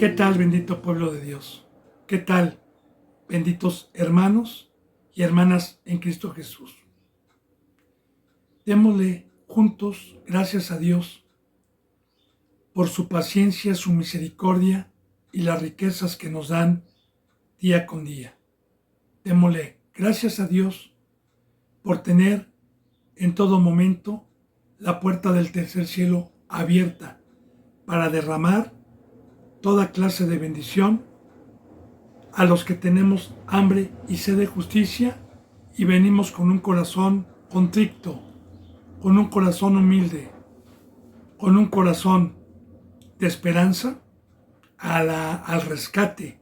¿Qué tal, bendito pueblo de Dios? ¿Qué tal, benditos hermanos y hermanas en Cristo Jesús? Démosle juntos gracias a Dios por su paciencia, su misericordia y las riquezas que nos dan día con día. Démosle gracias a Dios por tener en todo momento la puerta del tercer cielo abierta para derramar toda clase de bendición a los que tenemos hambre y sed de justicia y venimos con un corazón contrito, con un corazón humilde, con un corazón de esperanza al rescate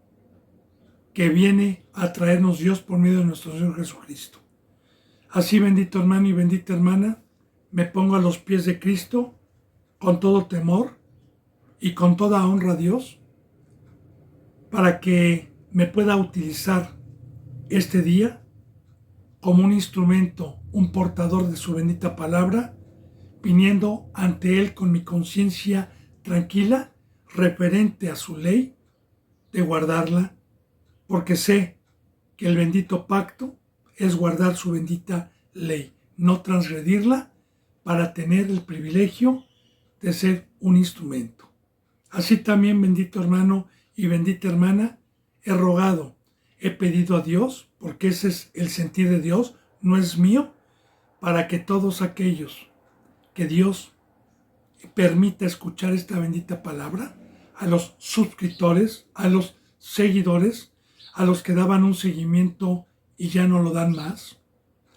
que viene a traernos Dios por medio de nuestro Señor Jesucristo. Así, bendito hermano y bendita hermana, me pongo a los pies de Cristo con todo temor y con toda honra a Dios para que me pueda utilizar este día como un instrumento, un portador de su bendita palabra, viniendo ante Él con mi conciencia tranquila referente a su ley, de guardarla, porque sé que el bendito pacto es guardar su bendita ley, no transgredirla para tener el privilegio de ser un instrumento. Así también, bendito hermano y bendita hermana, he rogado, he pedido a Dios, porque ese es el sentir de Dios, no es mío, para que todos aquellos que Dios permita escuchar esta bendita palabra, a los suscriptores, a los seguidores, a los que daban un seguimiento y ya no lo dan más,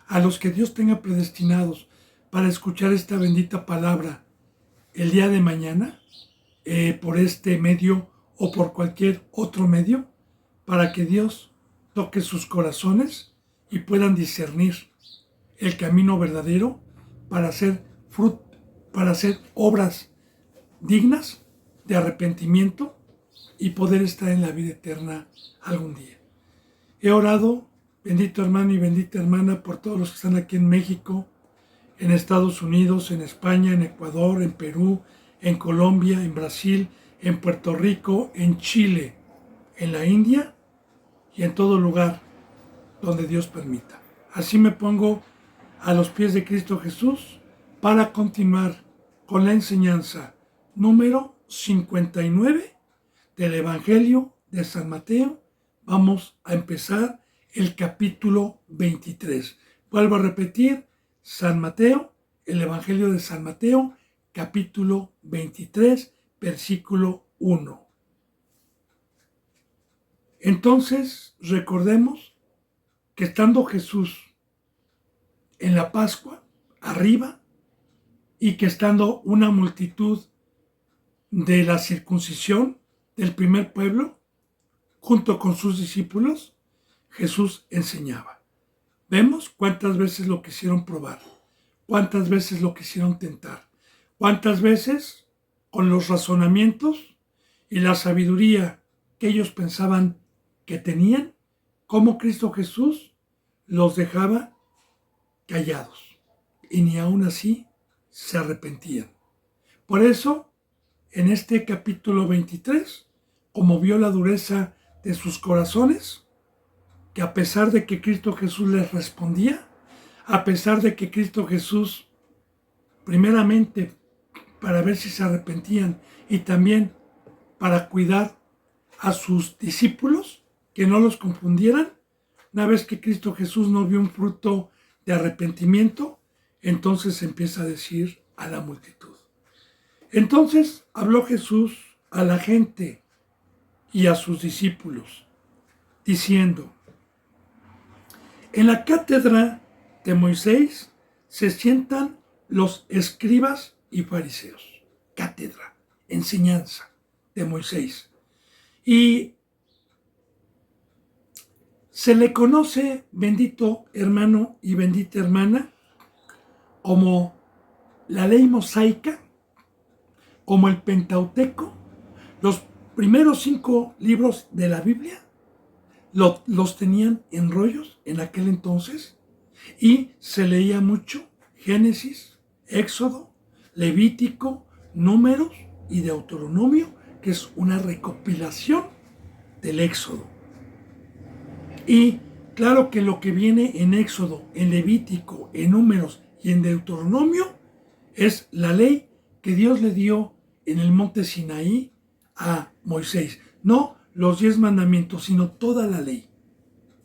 a los que Dios tenga predestinados para escuchar esta bendita palabra el día de mañana, por este medio o por cualquier otro medio, para que Dios toque sus corazones y puedan discernir el camino verdadero para hacer obras dignas de arrepentimiento y poder estar en la vida eterna algún día. He orado, bendito hermano y bendita hermana, por todos los que están aquí en México, en Estados Unidos, en España, en Ecuador, en Perú, en Colombia, en Brasil, en Puerto Rico, en Chile, en la India y en todo lugar donde Dios permita. Así me pongo a los pies de Cristo Jesús para continuar con la enseñanza número 59 del Evangelio de San Mateo. Vamos a empezar el capítulo 23. Vuelvo a repetir, San Mateo, el Evangelio de San Mateo, capítulo 23, versículo 1. Entonces, recordemos que estando Jesús en la Pascua, arriba, y que estando una multitud de la circuncisión del primer pueblo, junto con sus discípulos, Jesús enseñaba. Vemos cuántas veces lo quisieron probar, cuántas veces lo quisieron tentar, cuántas veces con los razonamientos y la sabiduría que ellos pensaban que tenían, cómo Cristo Jesús los dejaba callados y ni aún así se arrepentían. Por eso, en este capítulo 23, como vio la dureza de sus corazones, que a pesar de que Cristo Jesús les respondía, a pesar de que Cristo Jesús, primeramente para ver si se arrepentían y también para cuidar a sus discípulos, que no los confundieran, una vez que Cristo Jesús no vio un fruto de arrepentimiento, entonces empieza a decir a la multitud. Entonces habló Jesús a la gente y a sus discípulos, diciendo: en la cátedra de Moisés se sientan los escribas y fariseos. Cátedra, enseñanza de Moisés. Y se le conoce, bendito hermano y bendita hermana, como la ley mosaica, como el Pentateuco. Los primeros 5 libros de la Biblia los tenían en rollos en aquel entonces y se leía mucho Génesis, Éxodo, Levítico, Números y Deuteronomio, que es una recopilación del Éxodo. Y claro que lo que viene en Éxodo, en Levítico, en Números y en Deuteronomio es la ley que Dios le dio en el monte Sinaí a Moisés. No los 10 mandamientos, sino toda la ley.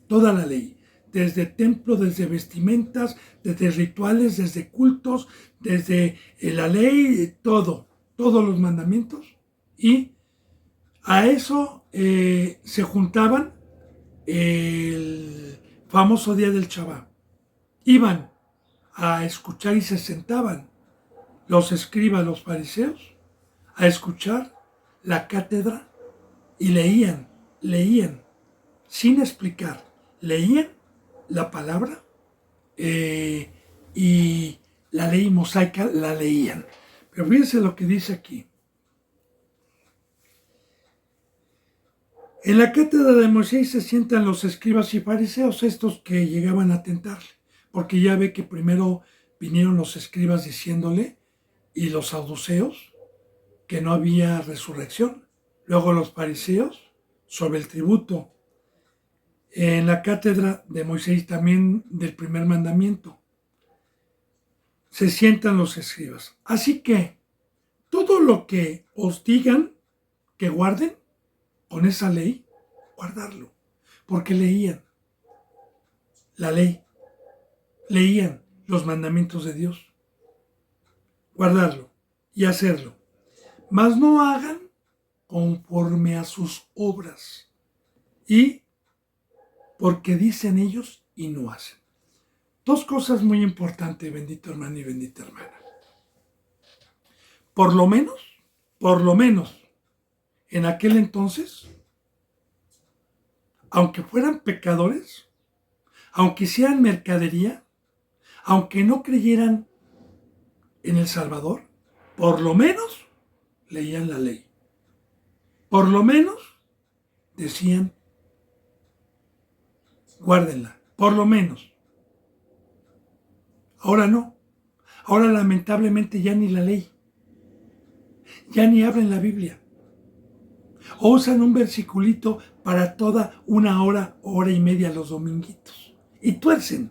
Toda la ley. Desde templo, desde vestimentas, desde rituales, desde cultos, desde la ley, todo. Todos los mandamientos. Y a eso se juntaban el famoso día del Shabbat. Iban a escuchar y se sentaban los escribas, los fariseos, a escuchar la cátedra y leían, sin explicar, leían la palabra y la ley mosaica la leían. Pero fíjense lo que dice aquí. En la cátedra de Moisés se sientan los escribas y fariseos, estos que llegaban a tentarle, porque ya ve que primero vinieron los escribas diciéndole y los saduceos que no había resurrección, luego los fariseos sobre el tributo, en la cátedra de Moisés también del primer mandamiento, se sientan los escribas. Así que todo lo que os digan que guarden, con esa ley, guardarlo, porque leían la ley, leían los mandamientos de Dios, guardarlo y hacerlo. Mas no hagan conforme a sus obras, y porque dicen ellos y no hacen. Dos cosas muy importantes, bendito hermano y bendita hermana. Por lo menos, en aquel entonces, aunque fueran pecadores, aunque hicieran mercadería, aunque no creyeran en el Salvador, por lo menos leían la ley. Por lo menos decían, guárdenla, por lo menos. Ahora no. Ahora lamentablemente ya ni la ley. Ya ni abren la Biblia. O usan un versiculito para toda una hora, hora y media los dominguitos. Y tuercen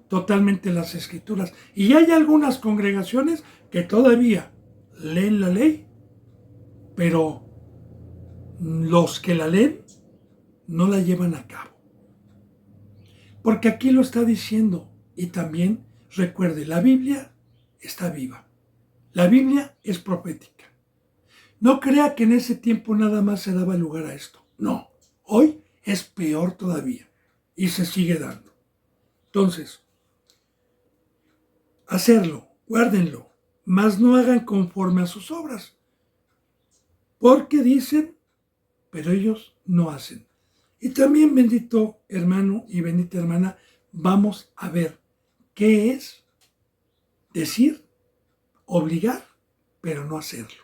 totalmente las escrituras. Y hay algunas congregaciones que todavía leen la ley, pero los que la leen no la llevan a cabo. Porque aquí lo está diciendo. Y también recuerde, la Biblia está viva. La Biblia es profética. No crea que en ese tiempo nada más se daba lugar a esto. No, hoy es peor todavía y se sigue dando. Entonces, hacerlo, guárdenlo, mas no hagan conforme a sus obras. Porque dicen, pero ellos no hacen. Y también, bendito hermano y bendita hermana, vamos a ver qué es decir, obligar, pero no hacerlo.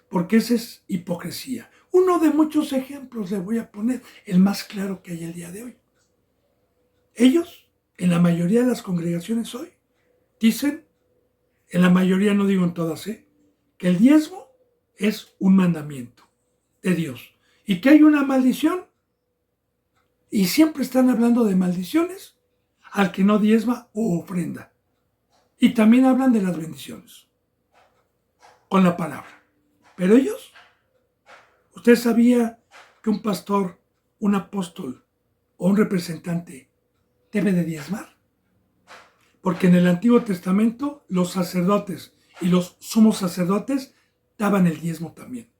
Porque esa es hipocresía. Uno de muchos ejemplos le voy a poner, el más claro que hay el día de hoy. Ellos, en la mayoría de las congregaciones hoy, dicen, en la mayoría, no digo en todas, que el diezmo es un mandamiento de Dios y que hay una maldición. Y siempre están hablando de maldiciones al que no diezma o ofrenda. Y también hablan de las bendiciones con la palabra. Pero ellos, ¿usted sabía que un pastor, un apóstol o un representante debe de diezmar? Porque en el Antiguo Testamento los sacerdotes y los sumos sacerdotes daban el diezmo también.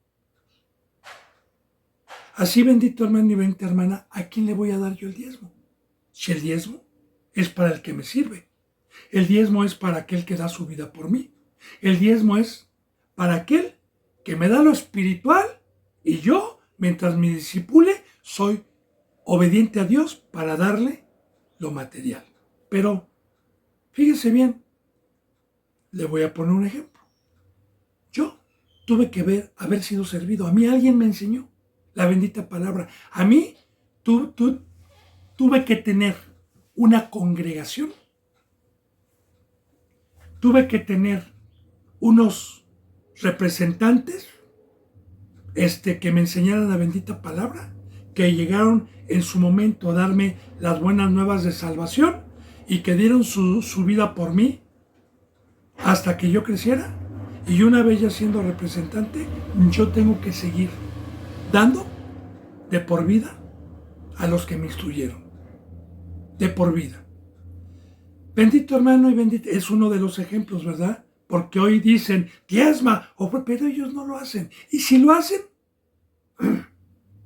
Así, bendito hermano y bendita hermana, ¿a quién le voy a dar yo el diezmo? Si el diezmo es para el que me sirve. El diezmo es para aquel que da su vida por mí. El diezmo es para aquel que me da lo espiritual y yo, mientras me discipule, soy obediente a Dios para darle lo material. Pero, fíjese bien, le voy a poner un ejemplo. Yo tuve que haber sido servido. A mí alguien me enseñó la bendita palabra. A mí tuve que tener una congregación. Tuve que tener unos representantes que me enseñaran la bendita palabra, que llegaron en su momento a darme las buenas nuevas de salvación y que dieron su vida por mí hasta que yo creciera. Y una vez ya siendo representante, yo tengo que seguir dando de por vida a los que me instruyeron. De por vida. Bendito hermano y bendito, es uno de los ejemplos, ¿verdad? Porque hoy dicen, diezma, pero ellos no lo hacen. Y si lo hacen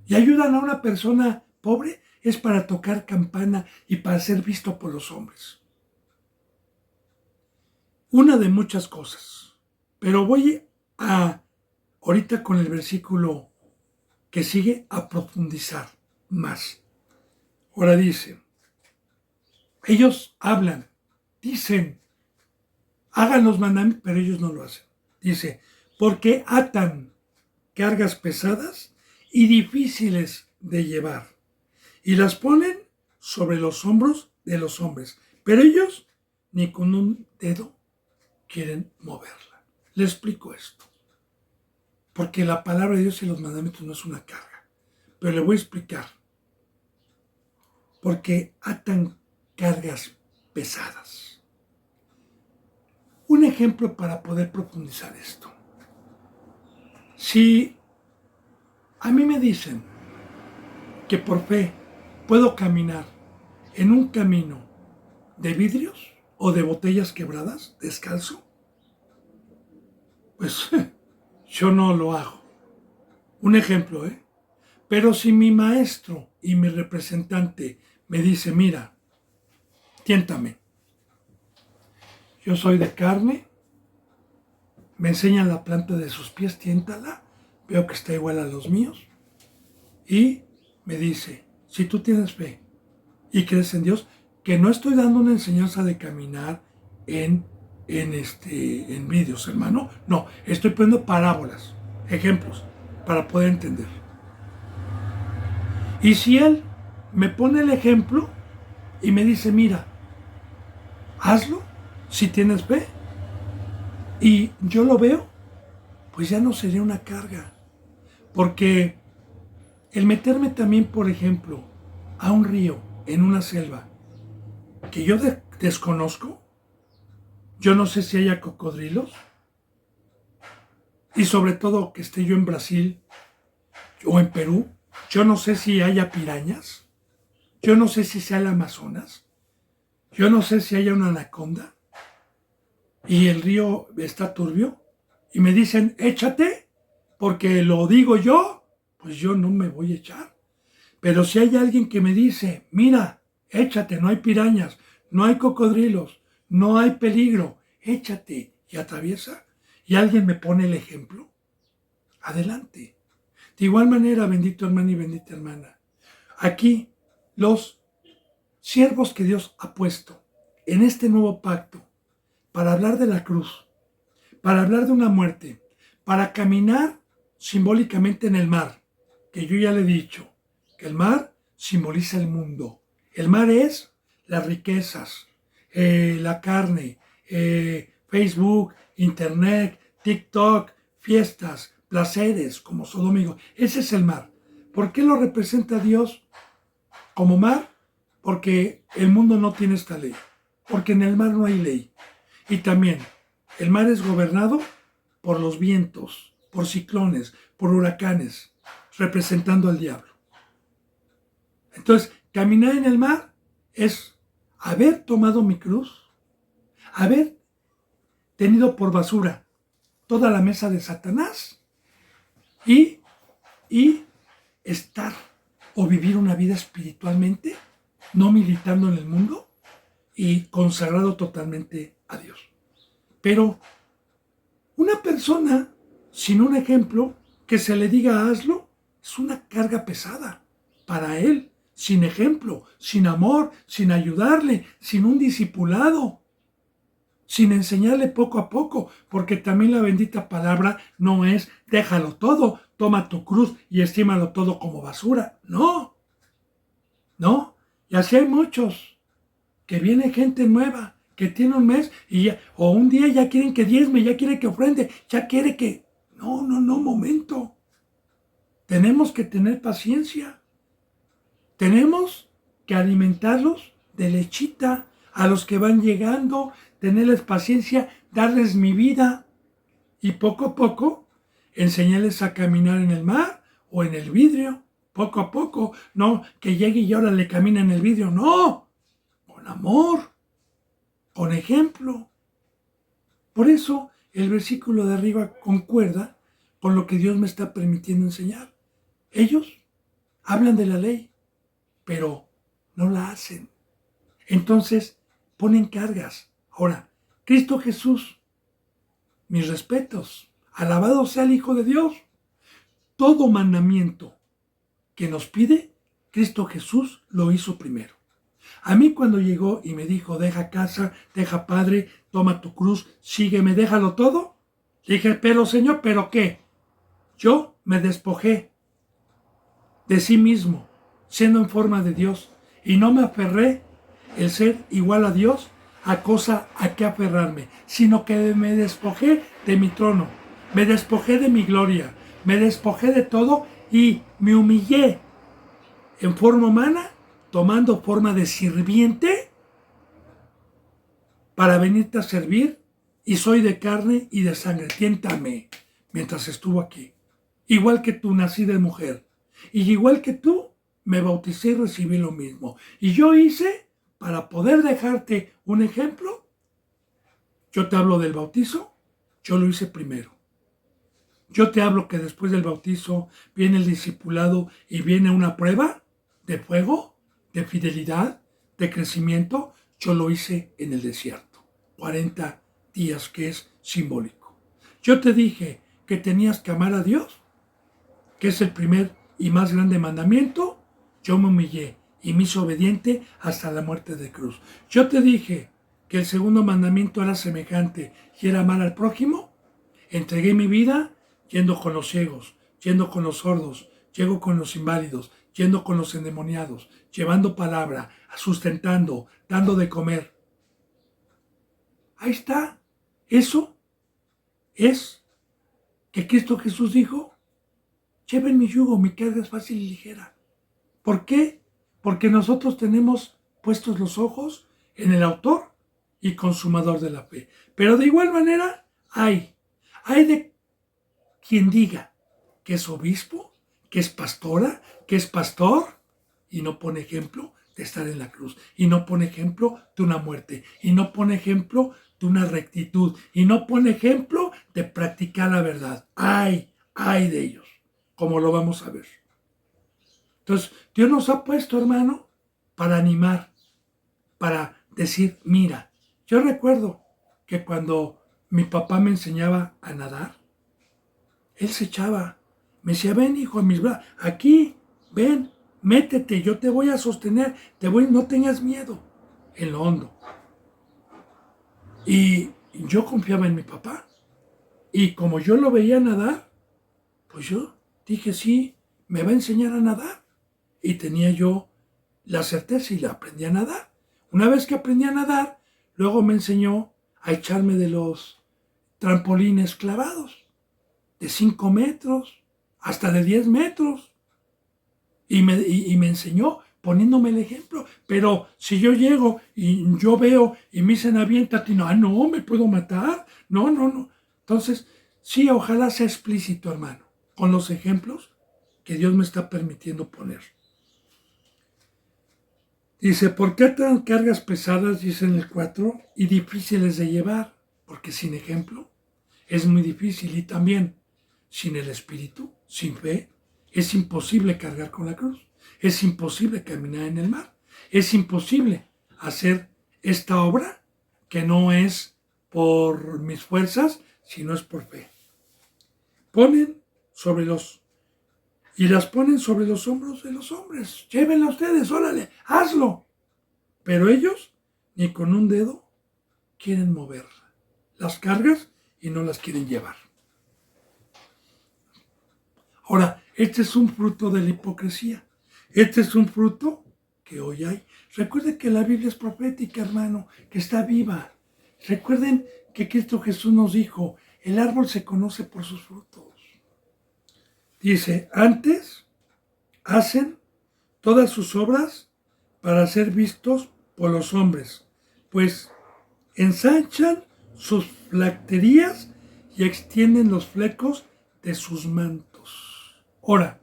y ayudan a una persona pobre, es para tocar campana y para ser visto por los hombres. Una de muchas cosas. Pero voy ahorita con el versículo que sigue, a profundizar más. Ahora dice, ellos hablan, dicen, hagan los mandamientos, pero ellos no lo hacen. Dice, porque atan cargas pesadas y difíciles de llevar y las ponen sobre los hombros de los hombres, pero ellos ni con un dedo quieren moverla. Le explico esto, porque la palabra de Dios y los mandamientos no es una carga, pero le voy a explicar. Porque atan cargas pesadas. Un ejemplo para poder profundizar esto. Si a mí me dicen que por fe puedo caminar en un camino de vidrios o de botellas quebradas, descalzo, pues yo no lo hago. Un ejemplo, ¿eh? Pero si mi maestro y mi representante me dice, mira, tiéntame, yo soy de carne, me enseñan la planta de sus pies, tiéntala, veo que está igual a los míos, y me dice, si tú tienes fe y crees en Dios, que no estoy dando una enseñanza de caminar en vídeos, hermano, no, estoy poniendo parábolas, ejemplos, para poder entender. Y si él me pone el ejemplo y me dice, mira, hazlo, si tienes fe, y yo lo veo, pues ya no sería una carga. Porque el meterme también, por ejemplo, a un río, en una selva, que yo desconozco, yo no sé si haya cocodrilos, y sobre todo que esté yo en Brasil o en Perú, yo no sé si haya pirañas, yo no sé si sea el Amazonas, yo no sé si haya una anaconda, y el río está turbio, y me dicen, échate, porque lo digo yo, pues yo no me voy a echar. Pero si hay alguien que me dice, mira, échate, no hay pirañas, no hay cocodrilos, no hay peligro, échate y atraviesa, y alguien me pone el ejemplo, adelante. De igual manera, bendito hermano y bendita hermana, aquí los siervos que Dios ha puesto en este nuevo pacto, para hablar de la cruz, para hablar de una muerte, para caminar simbólicamente en el mar, que yo ya le he dicho, que el mar simboliza el mundo. El mar es las riquezas, la carne, Facebook, Internet, TikTok, fiestas, placeres, como Sodoma y Gomorra. Ese es el mar. ¿Por qué lo representa Dios como mar? Porque el mundo no tiene esta ley. Porque en el mar no hay ley. Y también, el mar es gobernado por los vientos, por ciclones, por huracanes, representando al diablo. Entonces, caminar en el mar es haber tomado mi cruz, haber tenido por basura toda la mesa de Satanás y estar o vivir una vida espiritualmente, no militando en el mundo y consagrado totalmente a Dios. Pero una persona sin un ejemplo que se le diga hazlo es una carga pesada para él, sin ejemplo, sin amor, sin ayudarle, sin un discipulado, sin enseñarle poco a poco, porque también la bendita palabra no es déjalo todo, toma tu cruz y estímalo todo como basura. No, no, y así hay muchos, que viene gente nueva, que tiene un mes y ya, o un día ya quieren que diezme, ya quiere que ofrende, ya quiere que... No, momento. Tenemos que tener paciencia. Tenemos que alimentarlos de lechita a los que van llegando, tenerles paciencia, darles mi vida y poco a poco enseñarles a caminar en el mar o en el vidrio. Poco a poco, no que llegue y ahora le camina en el vidrio, no, con amor, con ejemplo. Por eso el versículo de arriba concuerda con lo que Dios me está permitiendo enseñar. Ellos hablan de la ley, pero no la hacen. Entonces ponen cargas. Ahora, Cristo Jesús, mis respetos, alabado sea el Hijo de Dios. Todo mandamiento que nos pide, Cristo Jesús lo hizo primero. A mí cuando llegó y me dijo, deja casa, deja padre, toma tu cruz, sígueme, déjalo todo, dije, pero Señor, ¿pero qué? Yo me despojé de sí mismo, siendo en forma de Dios, y no me aferré el ser igual a Dios a cosa a que aferrarme, sino que me despojé de mi trono, me despojé de mi gloria, me despojé de todo y me humillé en forma humana, tomando forma de sirviente para venirte a servir, y soy de carne y de sangre. Tiéntame mientras estuvo aquí. Igual que tú nací de mujer, y igual que tú me bauticé y recibí lo mismo. Y yo hice, para poder dejarte un ejemplo, yo te hablo del bautizo, yo lo hice primero. Yo te hablo que después del bautizo viene el discipulado y viene una prueba de fuego, de fidelidad, de crecimiento. Yo lo hice en el desierto. 40 días, que es simbólico. Yo te dije que tenías que amar a Dios, que es el primer y más grande mandamiento. Yo me humillé y me hice obediente hasta la muerte de cruz. Yo te dije que el segundo mandamiento era semejante y era amar al prójimo. Entregué mi vida yendo con los ciegos, yendo con los sordos, yendo con los inválidos, yendo con los endemoniados, llevando palabra, sustentando, dando de comer. Ahí está. Eso es que Cristo Jesús dijo, lleven mi yugo, mi carga es fácil y ligera. ¿Por qué? Porque nosotros tenemos puestos los ojos en el autor y consumador de la fe. Pero de igual manera hay de quien diga que es obispo, que es pastora, que es pastor, y no pone ejemplo de estar en la cruz, y no pone ejemplo de una muerte, y no pone ejemplo de una rectitud, y no pone ejemplo de practicar la verdad. Hay de ellos, como lo vamos a ver. Entonces, Dios nos ha puesto, hermano, para animar, para decir, mira, yo recuerdo que cuando mi papá me enseñaba a nadar, él se echaba, me decía, ven hijo, a mis brazos, aquí, ven, métete, yo te voy a sostener, no tengas miedo, en lo hondo. Y yo confiaba en mi papá, y como yo lo veía nadar, pues yo dije, sí, me va a enseñar a nadar. Y tenía yo la certeza y la aprendí a nadar. Una vez que aprendí a nadar, luego me enseñó a echarme de los trampolines clavados, de 5 metros, hasta de 10 metros. Y me enseñó poniéndome el ejemplo. Pero si yo llego y yo veo y me dicen aviéntate, no, me puedo matar. No. Entonces, sí, ojalá sea explícito, hermano, con los ejemplos que Dios me está permitiendo poner. Dice, ¿por qué traen cargas pesadas? Dice en el 4, y difíciles de llevar, porque sin ejemplo es muy difícil, y también sin el Espíritu, sin fe, es imposible cargar con la cruz, es imposible caminar en el mar, es imposible hacer esta obra que no es por mis fuerzas, sino es por fe. Las ponen sobre los hombros de los hombres. Llévenla ustedes, órale, hazlo. Pero ellos ni con un dedo quieren mover las cargas y no las quieren llevar. Ahora, este es un fruto de la hipocresía. Este es un fruto que hoy hay. Recuerden que la Biblia es profética, hermano, que está viva. Recuerden que Cristo Jesús nos dijo, el árbol se conoce por sus frutos. Dice, antes hacen todas sus obras para ser vistos por los hombres, pues ensanchan sus flacterías y extienden los flecos de sus mantos. Ahora,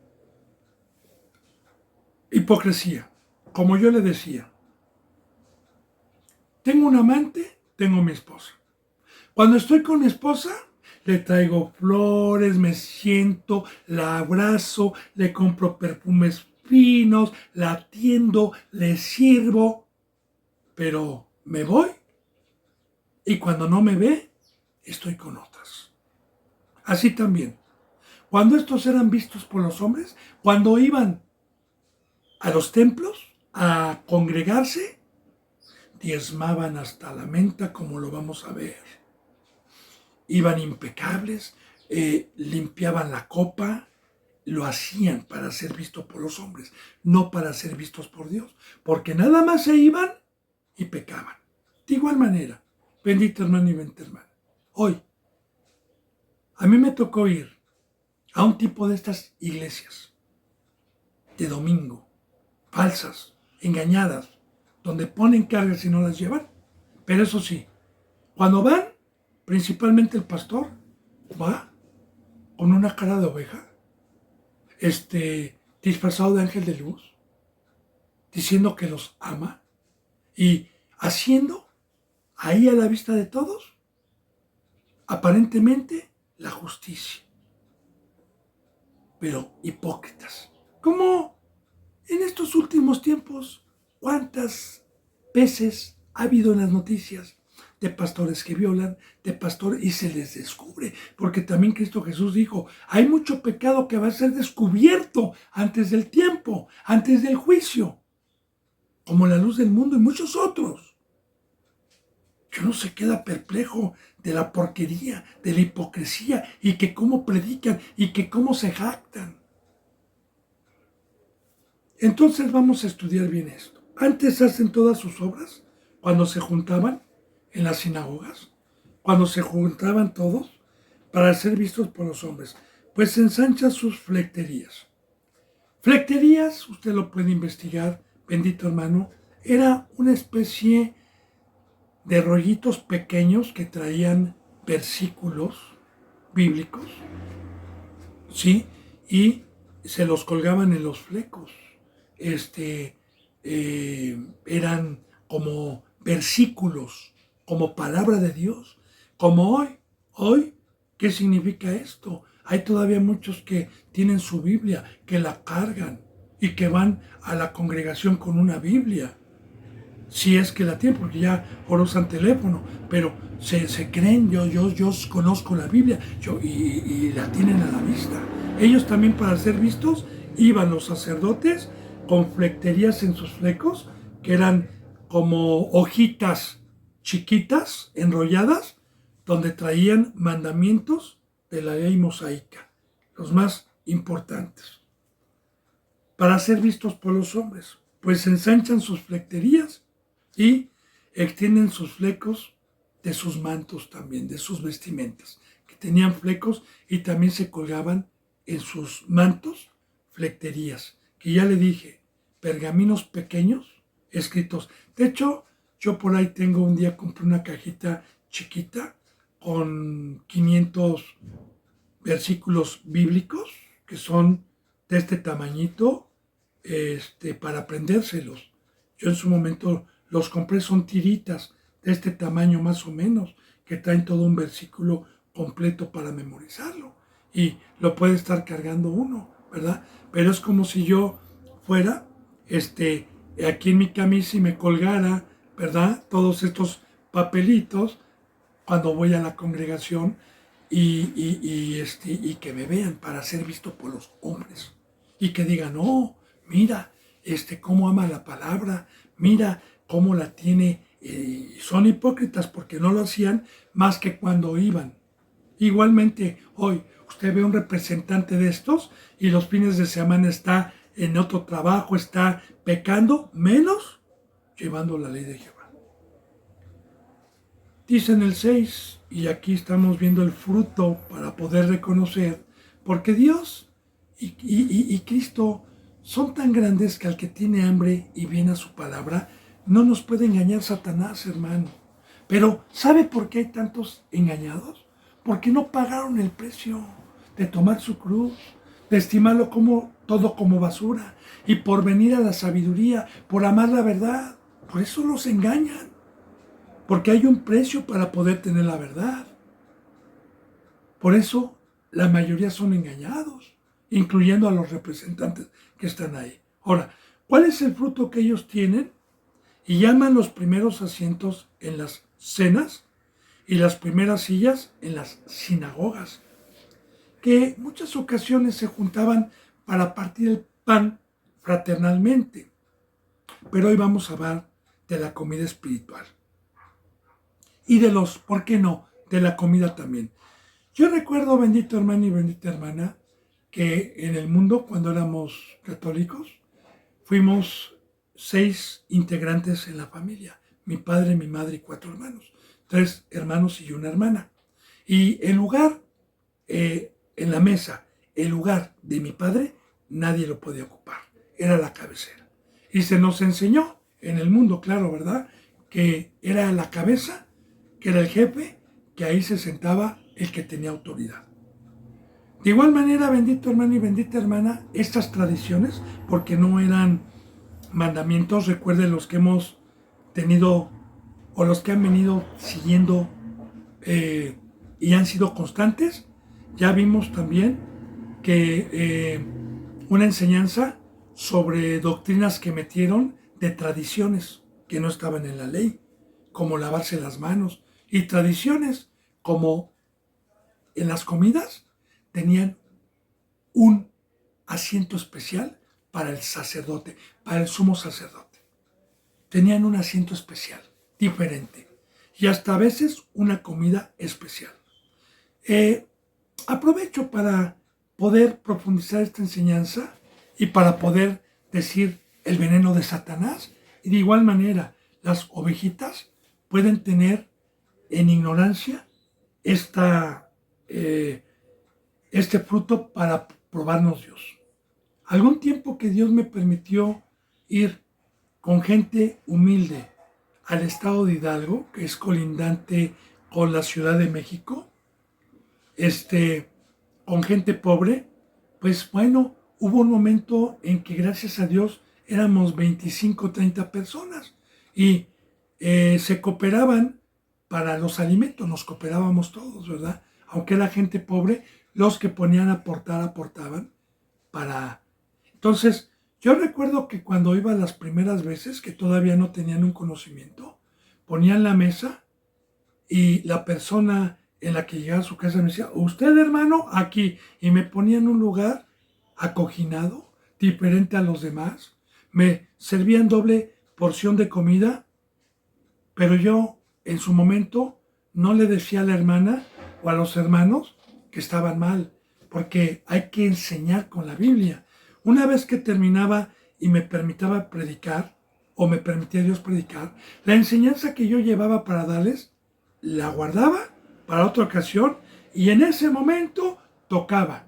hipocresía. Como yo le decía, tengo un amante, tengo mi esposa. Cuando estoy con mi esposa, le traigo flores, me siento, la abrazo, le compro perfumes finos, la atiendo, le sirvo, pero me voy y cuando no me ve, estoy con otras. Así también, cuando estos eran vistos por los hombres, cuando iban a los templos a congregarse, diezmaban hasta la menta, como lo vamos a ver. Iban impecables, limpiaban la copa, lo hacían para ser visto por los hombres, no para ser vistos por Dios, porque nada más se iban y pecaban. De igual manera, bendito hermano y bendita hermana, hoy, a mí me tocó ir a un tipo de estas iglesias de domingo, falsas, engañadas, donde ponen cargas y no las llevan. Pero eso sí, cuando van, principalmente el pastor va con una cara de oveja, disfrazado de ángel de luz, diciendo que los ama y haciendo ahí a la vista de todos, aparentemente, la justicia. Pero hipócritas. Como en estos últimos tiempos, ¿cuántas veces ha habido en las noticias de pastores que violan, de pastores y se les descubre? Porque también Cristo Jesús dijo, hay mucho pecado que va a ser descubierto antes del tiempo, antes del juicio, como la luz del mundo y muchos otros. Que uno se queda perplejo de la porquería, de la hipocresía y que cómo predican y que cómo se jactan. Entonces vamos a estudiar bien esto. Antes hacen todas sus obras cuando se juntaban en las sinagogas, cuando se juntaban todos para ser vistos por los hombres, pues ensanchan sus flecterías. Flecterías, usted lo puede investigar, bendito hermano, era una especie de rollitos pequeños que traían versículos bíblicos, ¿sí? Y se los colgaban en los flecos. Eran como versículos, como palabra de Dios, como hoy. Hoy, ¿qué significa esto? Hay todavía muchos que tienen su Biblia, que la cargan y que van a la congregación con una Biblia. Si es que la tienen, porque ya ahora usan teléfono, pero se creen, yo conozco la Biblia y la tienen a la vista. Ellos también, para ser vistos, iban los sacerdotes con flecterías en sus flecos, que eran como hojitas chiquitas, enrolladas, donde traían mandamientos de la ley mosaica, los más importantes, para ser vistos por los hombres, pues ensanchan sus flecterías y extienden sus flecos de sus mantos también, de sus vestimentas, que tenían flecos y también se colgaban en sus mantos flecterías, que ya le dije, pergaminos pequeños escritos. De hecho, yo por ahí tengo, un día compré una cajita chiquita con 500 versículos bíblicos que son de este tamañito, para aprendérselos. Yo en su momento los compré, son tiritas de este tamaño más o menos, que traen todo un versículo completo para memorizarlo. Y lo puede estar cargando uno, ¿verdad? Pero es como si yo fuera, aquí en mi camisa y me colgara, ¿verdad? Todos estos papelitos cuando voy a la congregación y que me vean para ser visto por los hombres. Y que digan, oh, mira, cómo ama la palabra, mira cómo la tiene. Son hipócritas porque no lo hacían más que cuando iban. Igualmente, hoy usted ve un representante de estos y los fines de semana está en otro trabajo, está pecando, menos llevando la ley de Jehová. Dice en el 6, y aquí estamos viendo el fruto para poder reconocer, porque Dios y Cristo son tan grandes que al que tiene hambre y viene a su palabra, no nos puede engañar Satanás, hermano. Pero ¿sabe por qué hay tantos engañados? Porque no pagaron el precio de tomar su cruz, de estimarlo como todo como basura, y por venir a la sabiduría, por amar la verdad. Por eso los engañan, porque hay un precio para poder tener la verdad. Por eso la mayoría son engañados, incluyendo a los representantes que están ahí. Ahora, ¿cuál es el fruto que ellos tienen? Y llaman los primeros asientos en las cenas y las primeras sillas en las sinagogas, que muchas ocasiones se juntaban para partir el pan fraternalmente. Pero hoy vamos a hablar de la comida espiritual. Y de los, ¿por qué no?, de la comida también. Yo recuerdo, bendito hermano y bendita hermana, que en el mundo, cuando éramos católicos, fuimos 6 integrantes en la familia. Mi padre, mi madre y 4 hermanos. 3 hermanos y una hermana. Y el lugar, en la mesa, el lugar de mi padre, nadie lo podía ocupar. Era la cabecera. Y se nos enseñó en el mundo, claro, ¿verdad?, que era la cabeza, que era el jefe, que ahí se sentaba el que tenía autoridad. De igual manera, bendito hermano y bendita hermana, estas tradiciones, porque no eran mandamientos, recuerden los que hemos tenido o los que han venido siguiendo y han sido constantes, ya vimos también que una enseñanza sobre doctrinas que metieron de tradiciones que no estaban en la ley, como lavarse las manos, y tradiciones como en las comidas tenían un asiento especial para el sacerdote, para el sumo sacerdote. Tenían un asiento especial, diferente, y hasta a veces una comida especial. Aprovecho para poder profundizar esta enseñanza y para poder decir el veneno de Satanás. Y de igual manera, las ovejitas pueden tener en ignorancia este fruto para probarnos Dios. Algún tiempo que Dios me permitió ir con gente humilde al estado de Hidalgo, que es colindante con la Ciudad de México, con gente pobre, pues bueno, hubo un momento en que gracias a Dios éramos 25, 30 personas y se cooperaban para los alimentos, nos cooperábamos todos, ¿verdad? Aunque era gente pobre, los que ponían a aportar, aportaban para... Entonces, yo recuerdo que cuando iba las primeras veces, que todavía no tenían un conocimiento, ponían la mesa y la persona en la que llegaba a su casa me decía, usted hermano, aquí, y me ponían un lugar acoginado, diferente a los demás, me servían doble porción de comida, pero yo en su momento no le decía a la hermana o a los hermanos que estaban mal, porque hay que enseñar con la Biblia. Una vez que terminaba y me permitía predicar, o me permitía Dios predicar, la enseñanza que yo llevaba para darles, la guardaba para otra ocasión y en ese momento tocaba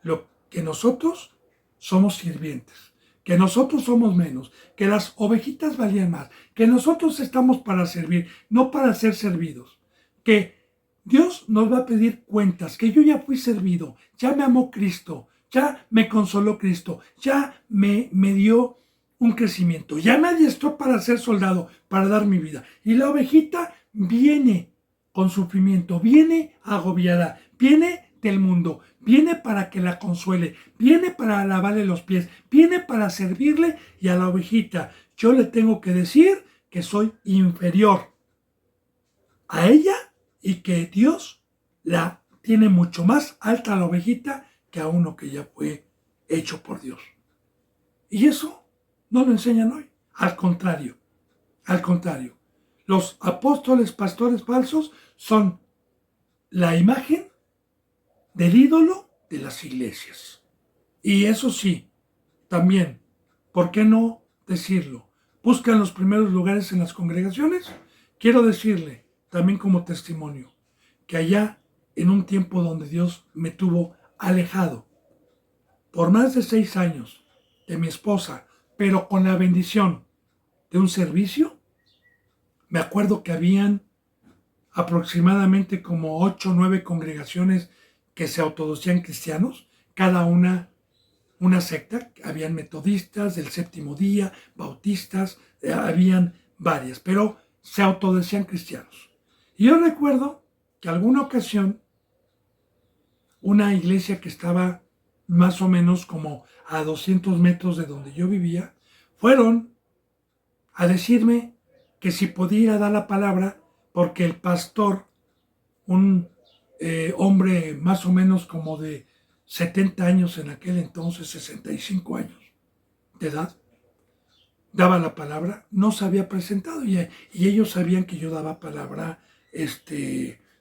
lo que nosotros somos sirvientes, que nosotros somos menos, que las ovejitas valían más, que nosotros estamos para servir, no para ser servidos, que Dios nos va a pedir cuentas, que yo ya fui servido, ya me amó Cristo, ya me consoló Cristo, ya me dio un crecimiento, ya me adiestró para ser soldado, para dar mi vida. Y la ovejita viene con sufrimiento, viene agobiada, viene del mundo, viene para que la consuele, viene para lavarle los pies, viene para servirle, y a la ovejita yo le tengo que decir que soy inferior a ella y que Dios la tiene mucho más alta a la ovejita que a uno que ya fue hecho por Dios. Y eso no lo enseñan hoy. Al contrario. Los apóstoles, pastores falsos son la imagen del ídolo de las iglesias. Y eso sí, también, ¿por qué no decirlo? Buscan los primeros lugares en las congregaciones. Quiero decirle, también como testimonio, que allá, en un tiempo donde Dios me tuvo alejado por más de 6 años de mi esposa, pero con la bendición de un servicio, me acuerdo que habían aproximadamente como 8 o 9 congregaciones que se autodecían cristianos, cada una secta. Habían metodistas del séptimo día, bautistas, habían varias, pero se autodecían cristianos. Y yo recuerdo que alguna ocasión una iglesia que estaba más o menos como a 200 metros de donde yo vivía, fueron a decirme que si podía ir a dar la palabra porque el pastor, un hombre más o menos como de 70 años en aquel entonces, 65 años de edad, daba la palabra, no se había presentado y ellos sabían que yo daba palabra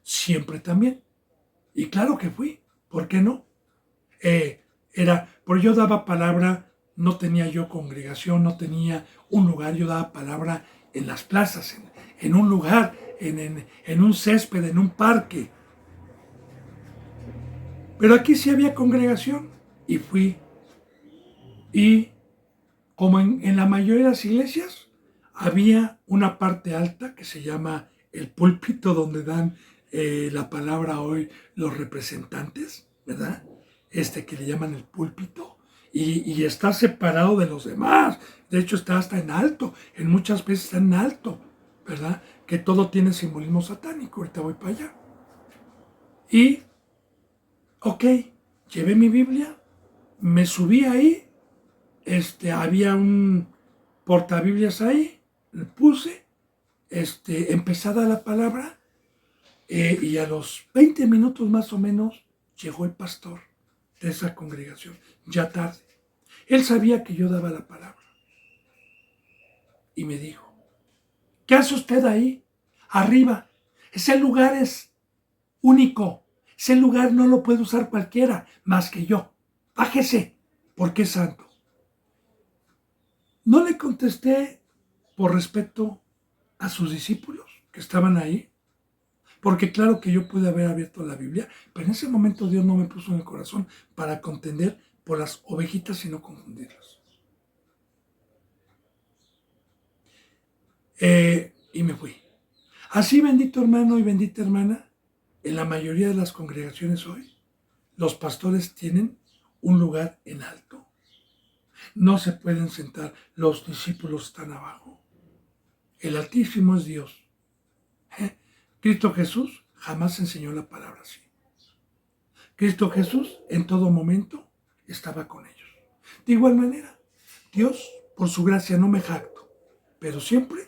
siempre también. Y claro que fui, ¿por qué no? Porque yo daba palabra, no tenía yo congregación, no tenía un lugar, yo daba palabra en las plazas, en un lugar, en un césped, en un parque. Pero aquí sí había congregación y fui. Y como en la mayoría de las iglesias, había una parte alta que se llama el púlpito, donde dan la palabra hoy los representantes, ¿verdad? Que le llaman el púlpito, y está separado de los demás. De hecho, está hasta en alto, en muchas veces está en alto, ¿verdad? Que todo tiene simbolismo satánico. Ahorita voy para allá. Y, ok, llevé mi Biblia, me subí ahí, había un portabiblias ahí, le puse, empecé a dar la palabra, y a los 20 minutos más o menos llegó el pastor de esa congregación, ya tarde. Él sabía que yo daba la palabra y me dijo: ¿qué hace usted ahí? Arriba. Ese lugar es único. Ese lugar no lo puede usar cualquiera más que yo. Bájese, porque es santo. No le contesté por respeto a sus discípulos que estaban ahí, porque claro que yo pude haber abierto la Biblia, pero en ese momento Dios no me puso en el corazón para contender por las ovejitas y no confundirlas. Y me fui. Así, bendito hermano y bendita hermana, en la mayoría de las congregaciones hoy, los pastores tienen un lugar en alto. No se pueden sentar, los discípulos están abajo. El Altísimo es Dios. Cristo Jesús jamás enseñó la palabra así. Cristo Jesús en todo momento estaba con ellos. De igual manera, Dios, por su gracia, no me jacto, pero siempre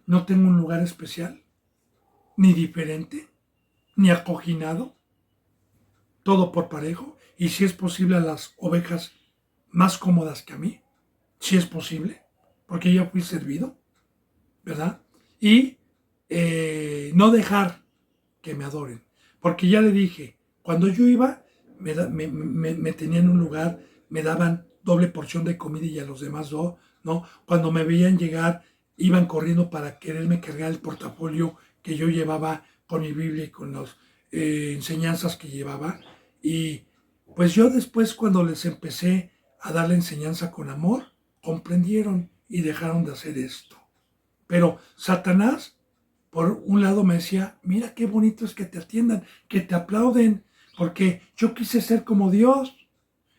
no tengo un lugar especial, ni diferente, ni acoginado, todo por parejo, y si es posible a las ovejas más cómodas que a mí, si es posible, porque ya fui servido, ¿verdad? Y no dejar que me adoren, porque ya le dije, cuando yo iba, me tenían en un lugar, me daban doble porción de comida y a los demás no. Cuando me veían llegar, iban corriendo para quererme cargar el portafolio que yo llevaba con mi Biblia y con las enseñanzas que llevaba. Y pues yo después, cuando les empecé a dar la enseñanza con amor, comprendieron y dejaron de hacer esto. Pero Satanás, por un lado, me decía: mira qué bonito es que te atiendan, que te aplauden, porque yo quise ser como Dios,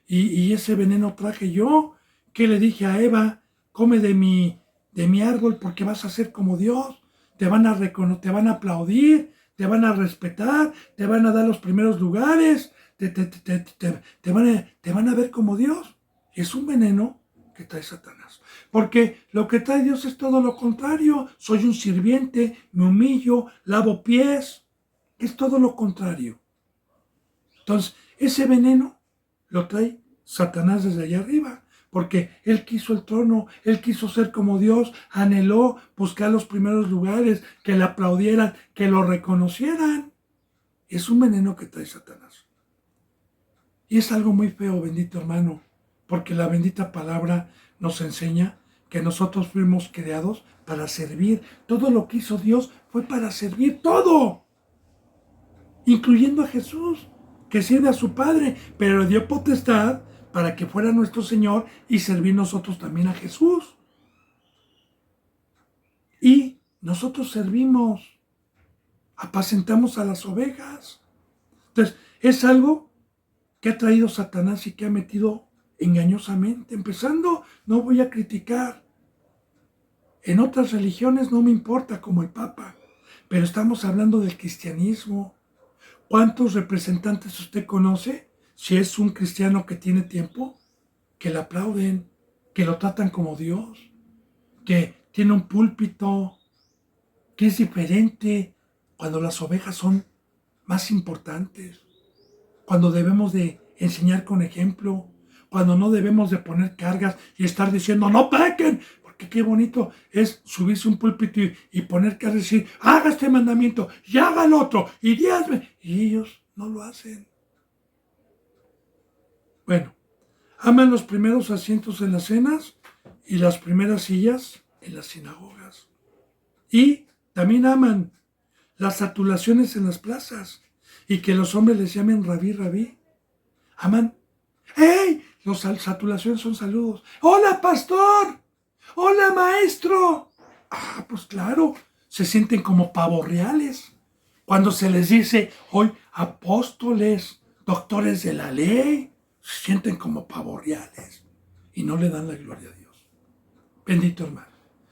y ese veneno traje yo. Que le dije a Eva: come de mi árbol porque vas a ser como Dios, te van a te van a aplaudir, te van a respetar, te van a dar los primeros lugares, te van a ver como Dios. Y es un veneno que trae Satanás. Porque lo que trae Dios es todo lo contrario. Soy un sirviente, me humillo, lavo pies. Es todo lo contrario. Entonces, ese veneno lo trae Satanás desde allá arriba. Porque él quiso el trono, él quiso ser como Dios, anheló buscar los primeros lugares, que le aplaudieran, que lo reconocieran. Es un veneno que trae Satanás. Y es algo muy feo, bendito hermano, porque la bendita palabra nos enseña que nosotros fuimos creados para servir. Todo lo que hizo Dios fue para servir, todo, incluyendo a Jesús, que sirve a su Padre, pero le dio potestad para que fuera nuestro Señor y servir nosotros también a Jesús. Y nosotros servimos, apacentamos a las ovejas. Entonces, es algo que ha traído Satanás y que ha metido engañosamente. Empezando, no voy a criticar. En otras religiones no me importa, como el Papa, pero estamos hablando del cristianismo. ¿Cuántos representantes usted conoce, si es un cristiano que tiene tiempo, que le aplauden, que lo tratan como Dios, que tiene un púlpito, que es diferente cuando las ovejas son más importantes, cuando debemos de enseñar con ejemplo, cuando no debemos de poner cargas y estar diciendo no pequen, porque qué bonito es subirse un púlpito y poner cargas y decir haga este mandamiento y haga el otro y diezme, y ellos no lo hacen. Bueno, aman los primeros asientos en las cenas y las primeras sillas en las sinagogas. Y también aman las adulaciones en las plazas y que los hombres les llamen rabí, rabí. Aman. ¡Hey! Las adulaciones son saludos. ¡Hola, pastor! ¡Hola, maestro! Ah, pues claro, se sienten como pavos reales. Cuando se les dice hoy apóstoles, doctores de la ley, se sienten como pavos reales y no le dan la gloria a Dios. Bendito hermano.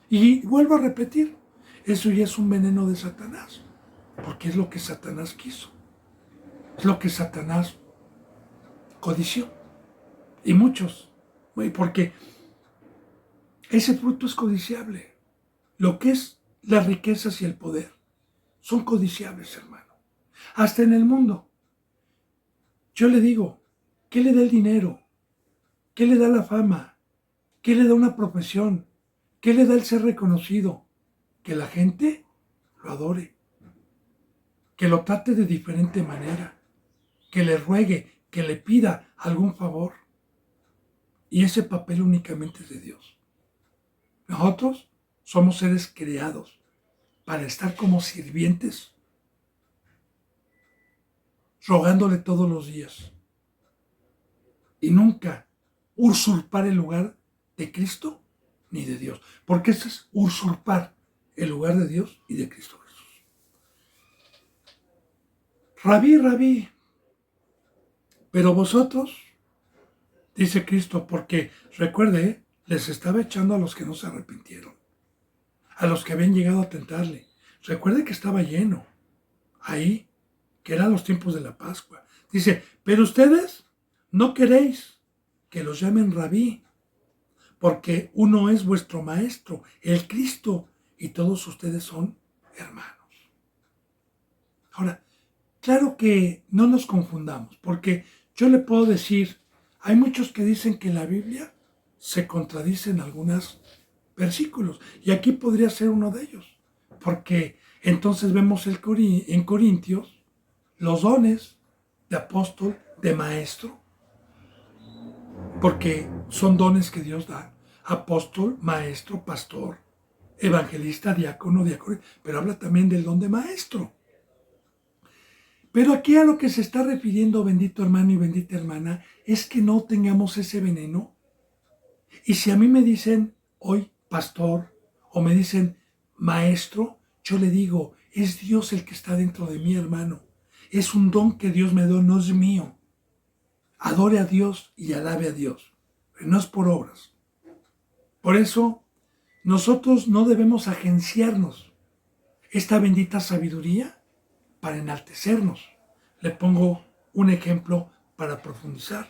Y vuelvo a repetir, eso ya es un veneno de Satanás, porque es lo que Satanás quiso. Es lo que Satanás codició. Y muchos, porque ese fruto es codiciable. Lo que es las riquezas y el poder son codiciables, hermano. Hasta en el mundo. Yo le digo, ¿qué le da el dinero? ¿Qué le da la fama? ¿Qué le da una profesión? ¿Qué le da el ser reconocido? Que la gente lo adore. Que lo trate de diferente manera. Que le ruegue, que le pida algún favor. Y ese papel únicamente es de Dios. Nosotros somos seres creados para estar como sirvientes, rogándole todos los días. Y nunca usurpar el lugar de Cristo ni de Dios. Porque eso es usurpar el lugar de Dios y de Cristo Jesús. Rabí, rabí. Pero vosotros, dice Cristo, porque recuerde, les estaba echando a los que no se arrepintieron, a los que habían llegado a tentarle. Recuerde que estaba lleno, ahí, que eran los tiempos de la Pascua. Dice, pero ustedes no queréis que los llamen rabí, porque uno es vuestro maestro, el Cristo, y todos ustedes son hermanos. Ahora, claro que no nos confundamos, porque yo le puedo decir, hay muchos que dicen que la Biblia se contradice en algunos versículos, y aquí podría ser uno de ellos, porque entonces vemos en Corintios los dones de apóstol, de maestro, porque son dones que Dios da, apóstol, maestro, pastor, evangelista, diácono, pero habla también del don de maestro. Pero aquí a lo que se está refiriendo, bendito hermano y bendita hermana, es que no tengamos ese veneno. Y si a mí me dicen hoy pastor o me dicen maestro, yo le digo, es Dios el que está dentro de mí, hermano. Es un don que Dios me dio, no es mío. Adore a Dios y alabe a Dios, pero no es por obras. Por eso, nosotros no debemos agenciarnos esta bendita sabiduría para enaltecernos. Le pongo un ejemplo para profundizar.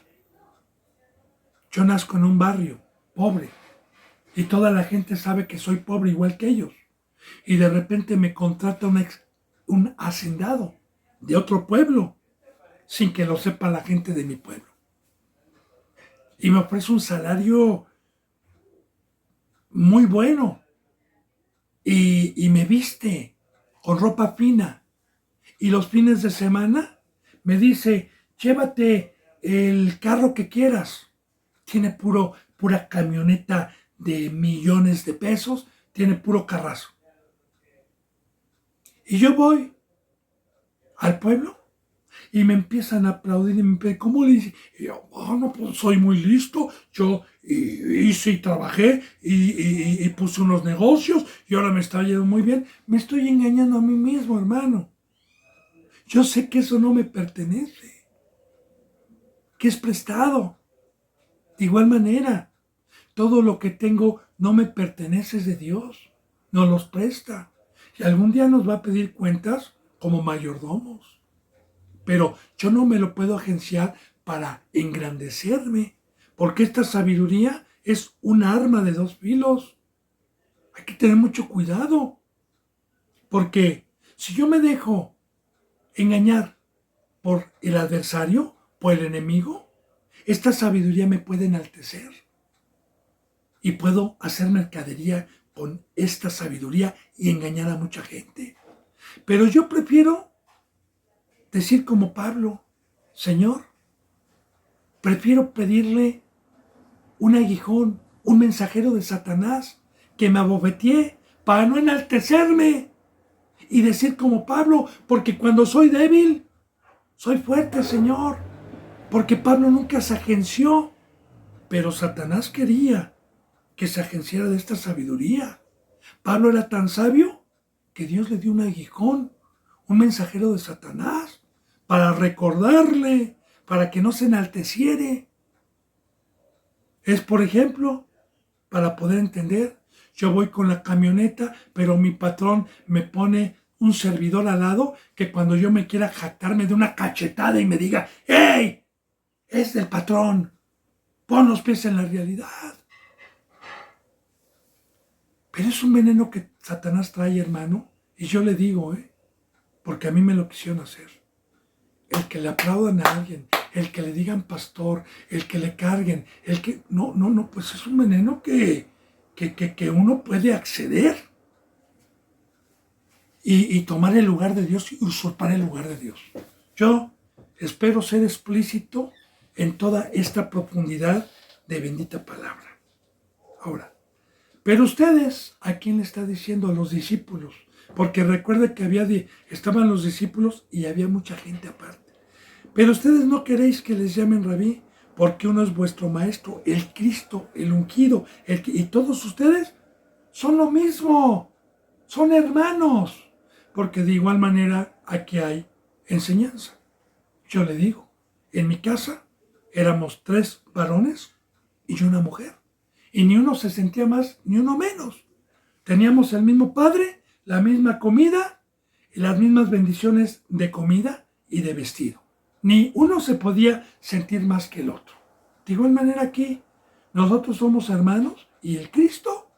Yo nazco en un barrio pobre y toda la gente sabe que soy pobre igual que ellos. Y de repente me contrata un hacendado de otro pueblo sin que lo sepa la gente de mi pueblo. Y me ofrece un salario muy bueno y me viste con ropa fina. Y los fines de semana me dice, llévate el carro que quieras. Tiene pura camioneta de millones de pesos, tiene puro carrazo. Y yo voy al pueblo y me empiezan a aplaudir y me empiezan, ¿cómo le dice? Y yo, no, pues soy muy listo, yo hice y trabajé y puse unos negocios y ahora me está yendo muy bien. Me estoy engañando a mí mismo, hermano. Yo sé que eso no me pertenece, que es prestado. De igual manera, todo lo que tengo no me pertenece, es de Dios, nos los presta. Y algún día nos va a pedir cuentas como mayordomos. Pero yo no me lo puedo agenciar para engrandecerme, porque esta sabiduría es un arma de dos filos. Hay que tener mucho cuidado, porque si yo me dejo engañar por el adversario, por el enemigo, esta sabiduría me puede enaltecer y puedo hacer mercadería con esta sabiduría y engañar a mucha gente. Pero yo prefiero decir como Pablo, Señor, prefiero pedirle un aguijón, un mensajero de Satanás que me abofetee para no enaltecerme y decir como Pablo, porque cuando soy débil, soy fuerte, Señor, porque Pablo nunca se agenció, pero Satanás quería que se agenciara de esta sabiduría. Pablo era tan sabio que Dios le dio un aguijón, un mensajero de Satanás, para recordarle, para que no se enalteciere. Es, por ejemplo, para poder entender, yo voy con la camioneta, pero mi patrón me pone un servidor al lado que cuando yo me quiera jactarme de una cachetada y me diga, ¡hey! Es del patrón, pon los pies en la realidad. Pero es un veneno que Satanás trae, hermano, y yo le digo, porque a mí me lo quisieron hacer. El que le aplaudan a alguien, el que le digan pastor, el que le carguen, el que... No, pues es un veneno que uno puede acceder y tomar el lugar de Dios y usurpar el lugar de Dios. Yo espero ser explícito en toda esta profundidad de bendita palabra. Ahora, pero ustedes, ¿a quién le está diciendo? A los discípulos. Porque recuerda que estaban los discípulos y había mucha gente aparte. Pero ustedes no queréis que les llamen rabí, porque uno es vuestro maestro, el Cristo, el ungido, y todos ustedes son lo mismo, son hermanos. Porque de igual manera aquí hay enseñanza. Yo le digo, en mi casa éramos 3 varones y una mujer. Y ni uno se sentía más, ni uno menos. Teníamos el mismo padre, la misma comida y las mismas bendiciones de comida y de vestido. Ni uno se podía sentir más que el otro. De igual manera aquí, nosotros somos hermanos y el Cristo,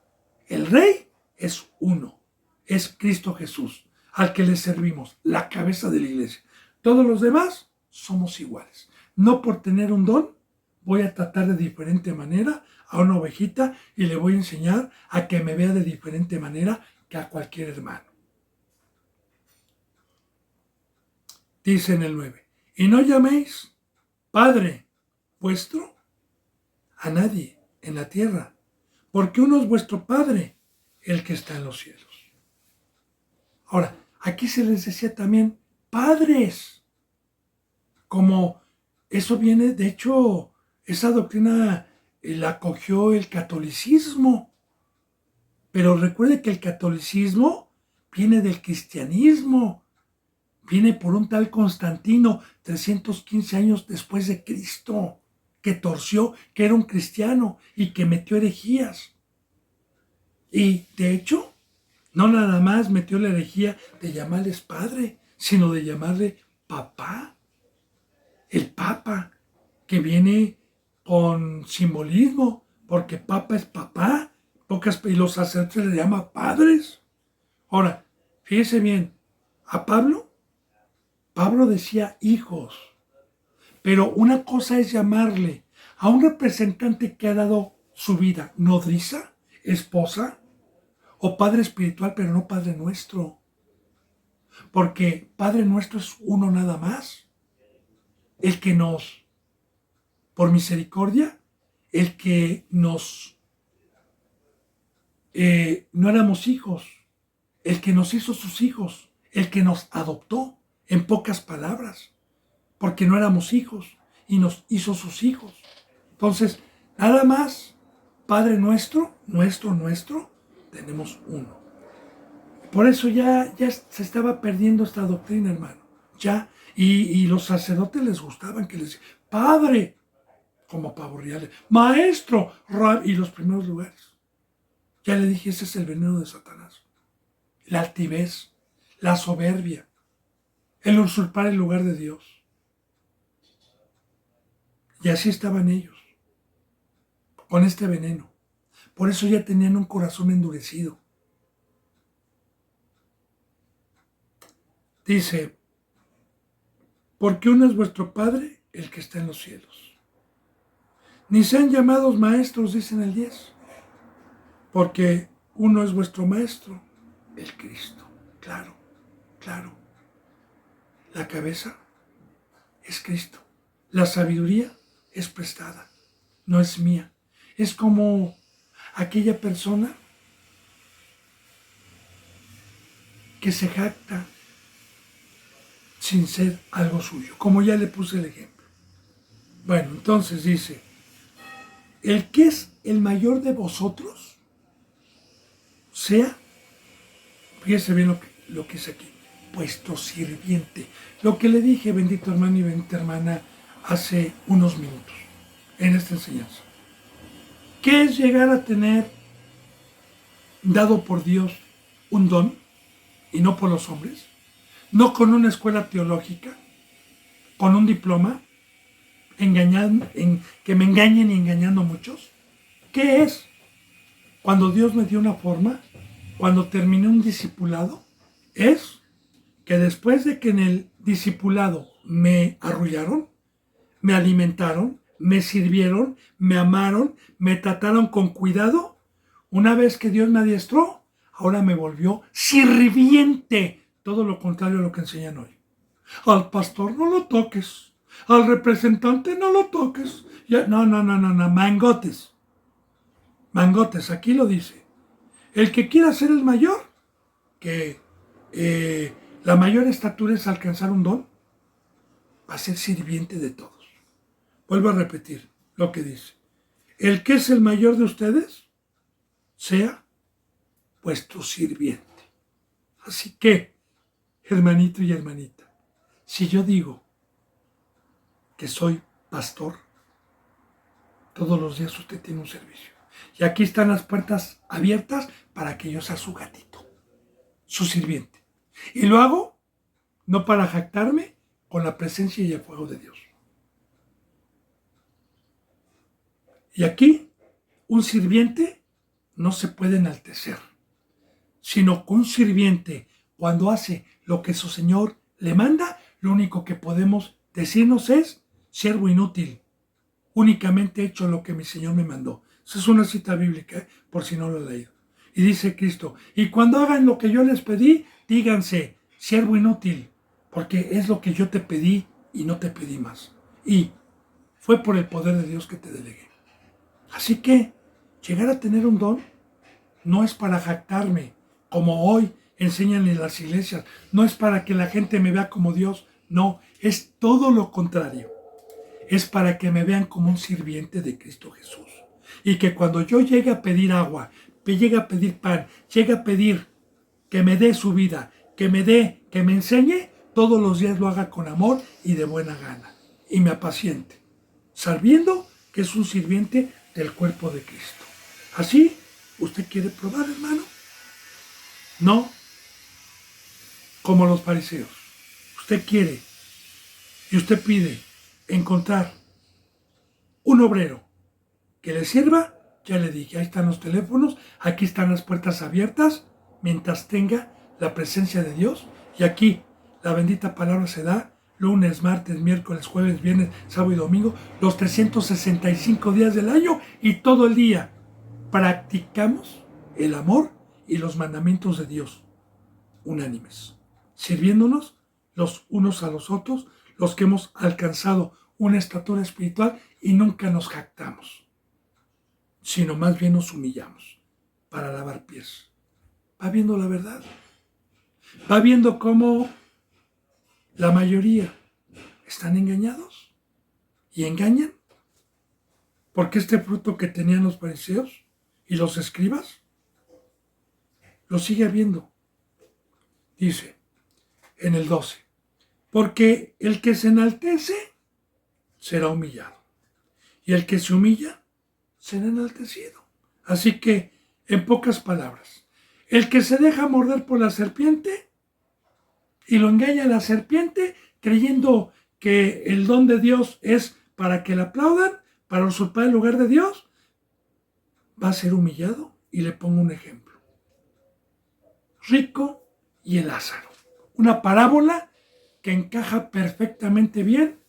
el Rey, es uno. Es Cristo Jesús, al que le servimos, la cabeza de la iglesia. Todos los demás somos iguales. No por tener un don, voy a tratar de diferente manera a una ovejita y le voy a enseñar a que me vea de diferente manera que a cualquier hermano. Dice en el 9, y no llaméis Padre vuestro a nadie en la tierra, porque uno es vuestro Padre, el que está en los cielos. Ahora, aquí se les decía también padres, como eso viene, de hecho, esa doctrina la acogió el catolicismo. Pero recuerde que el catolicismo viene del cristianismo, viene por un tal Constantino 315 años después de Cristo, que torció, que era un cristiano y que metió herejías. Y de hecho, no nada más metió la herejía de llamarles padre, sino de llamarle papá. El papa, que viene con simbolismo, porque papa es papá, y los sacerdotes le llaman padres. Ahora, fíjese bien, a Pablo decía hijos, pero una cosa es llamarle a un representante que ha dado su vida nodriza, esposa, o padre espiritual, pero no Padre nuestro, porque Padre nuestro es uno nada más, el que nos, por misericordia, el que nos, no éramos hijos, el que nos hizo sus hijos, el que nos adoptó, en pocas palabras. porque no éramos hijos y nos hizo sus hijos. Entonces, nada más, Padre nuestro, tenemos uno. Por eso ya se estaba perdiendo esta doctrina, hermano. Ya, y los sacerdotes les gustaban que les decían, Padre, como pavo real, Maestro, y los primeros lugares. Ya le dije, ese es el veneno de Satanás. La altivez, la soberbia, el usurpar el lugar de Dios. Y así estaban ellos, con este veneno. Por eso ya tenían un corazón endurecido. Dice, porque uno es vuestro Padre, el que está en los cielos. Ni sean llamados maestros, dicen el 10, porque uno es vuestro maestro, el Cristo. Claro, claro. La cabeza es Cristo. La sabiduría es prestada, no es mía. Es como aquella persona que se jacta sin ser algo suyo, como ya le puse el ejemplo. Bueno, entonces dice, el que es el mayor de vosotros, sea, fíjese bien lo que es aquí, vuestro sirviente. Lo que le dije, bendito hermano y bendita hermana, hace unos minutos, en esta enseñanza. ¿Qué es llegar a tener, dado por Dios, un don, y no por los hombres? No con una escuela teológica, con un diploma, que me engañen y engañando a muchos. ¿Qué es? Cuando Dios me dio una forma, cuando terminé un discipulado, es que después de que en el discipulado me arrullaron, me alimentaron, me sirvieron, me amaron, me trataron con cuidado, una vez que Dios me adiestró, ahora me volvió sirviente. Todo lo contrario a lo que enseñan hoy. Al pastor no lo toques, al representante no lo toques. Ya, no, mangotes. Mangotes, aquí lo dice. El que quiera ser el mayor, que la mayor estatura es alcanzar un don, va a ser sirviente de todos. Vuelvo a repetir lo que dice. El que es el mayor de ustedes, sea vuestro sirviente. Así que, hermanito y hermanita, si yo digo que soy pastor, todos los días usted tiene un servicio. Y aquí están las puertas abiertas para que yo sea su gatito, su sirviente. Y lo hago no para jactarme, con la presencia y el fuego de Dios. Y aquí, un sirviente no se puede enaltecer, sino que un sirviente, cuando hace lo que su Señor le manda, lo único que podemos decirnos es, siervo inútil, únicamente he hecho lo que mi Señor me mandó. Esa es una cita bíblica, por si no lo he leído. Y dice Cristo, y cuando hagan lo que yo les pedí, díganse, siervo inútil, porque es lo que yo te pedí y no te pedí más. Y fue por el poder de Dios que te delegué. Así que llegar a tener un don no es para jactarme, como hoy enseñan en las iglesias, no es para que la gente me vea como Dios, no, es todo lo contrario. Es para que me vean como un sirviente de Cristo Jesús. Y que cuando yo llegue a pedir agua, llegue a pedir pan, llegue a pedir que me dé su vida, que me dé, que me enseñe, todos los días lo haga con amor y de buena gana. Y me apaciente, sabiendo que es un sirviente del cuerpo de Cristo. Así, ¿usted quiere probar, hermano? No como los fariseos. Usted quiere y usted pide encontrar un obrero que le sirva. Ya le dije, ahí están los teléfonos, aquí están las puertas abiertas, mientras tenga la presencia de Dios. Y aquí la bendita palabra se da lunes, martes, miércoles, jueves, viernes, sábado y domingo, los 365 días del año, y todo el día practicamos el amor y los mandamientos de Dios, unánimes, sirviéndonos los unos a los otros, los que hemos alcanzado una estatura espiritual y nunca nos jactamos, sino más bien nos humillamos para lavar pies. Va viendo la verdad, va viendo cómo la mayoría están engañados y engañan. Porque este fruto que tenían los fariseos y los escribas, lo sigue habiendo. Dice en el 12, porque el que se enaltece será humillado, y el que se humilla será enaltecido. Así que, en pocas palabras, el que se deja morder por la serpiente y lo engaña a la serpiente creyendo que el don de Dios es para que le aplaudan, para usurpar el lugar de Dios, va a ser humillado. Y le pongo un ejemplo. Rico y el Lázaro. Una parábola que encaja perfectamente bien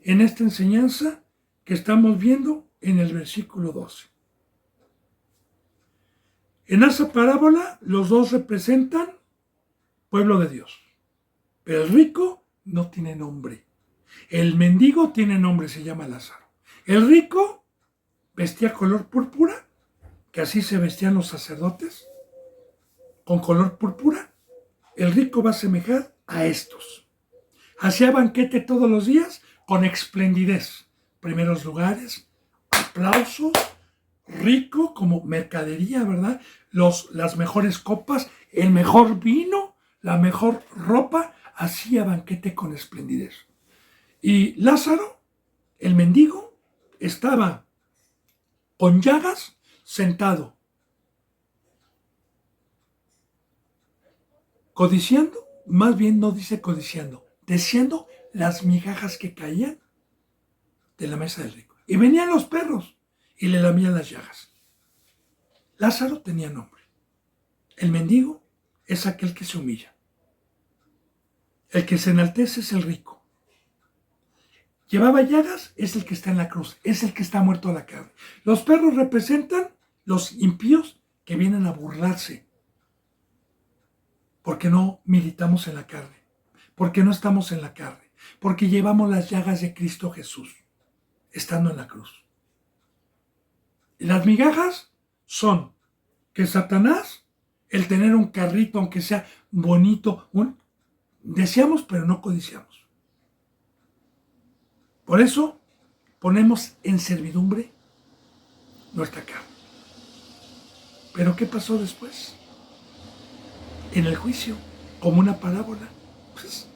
en esta enseñanza que estamos viendo en el versículo 12. En esa parábola los dos representan pueblo de Dios. Pero el rico no tiene nombre. El mendigo tiene nombre, se llama Lázaro. El rico vestía color púrpura, que así se vestían los sacerdotes, con color púrpura. El rico va a asemejar a estos. Hacía banquete todos los días con esplendidez. Primeros lugares, aplausos, rico como mercadería, ¿verdad? Las mejores copas, el mejor vino, la mejor ropa, hacía banquete con esplendidez. Y Lázaro, el mendigo, estaba con llagas sentado, codiciando, más bien no dice codiciando, deseando las migajas que caían de la mesa del rico. Y venían los perros y le lamían las llagas. Lázaro tenía nombre. El mendigo es aquel que se humilla. El que se enaltece es el rico. Llevaba llagas, es el que está en la cruz, es el que está muerto a la carne. Los perros representan los impíos que vienen a burlarse. Porque no militamos en la carne, porque no estamos en la carne, porque llevamos las llagas de Cristo Jesús, estando en la cruz. Y las migajas son que Satanás, el tener un carrito, aunque sea bonito, deseamos pero no codiciamos. Por eso ponemos en servidumbre nuestra carne. Pero ¿qué pasó después? En el juicio, como una parábola, pues,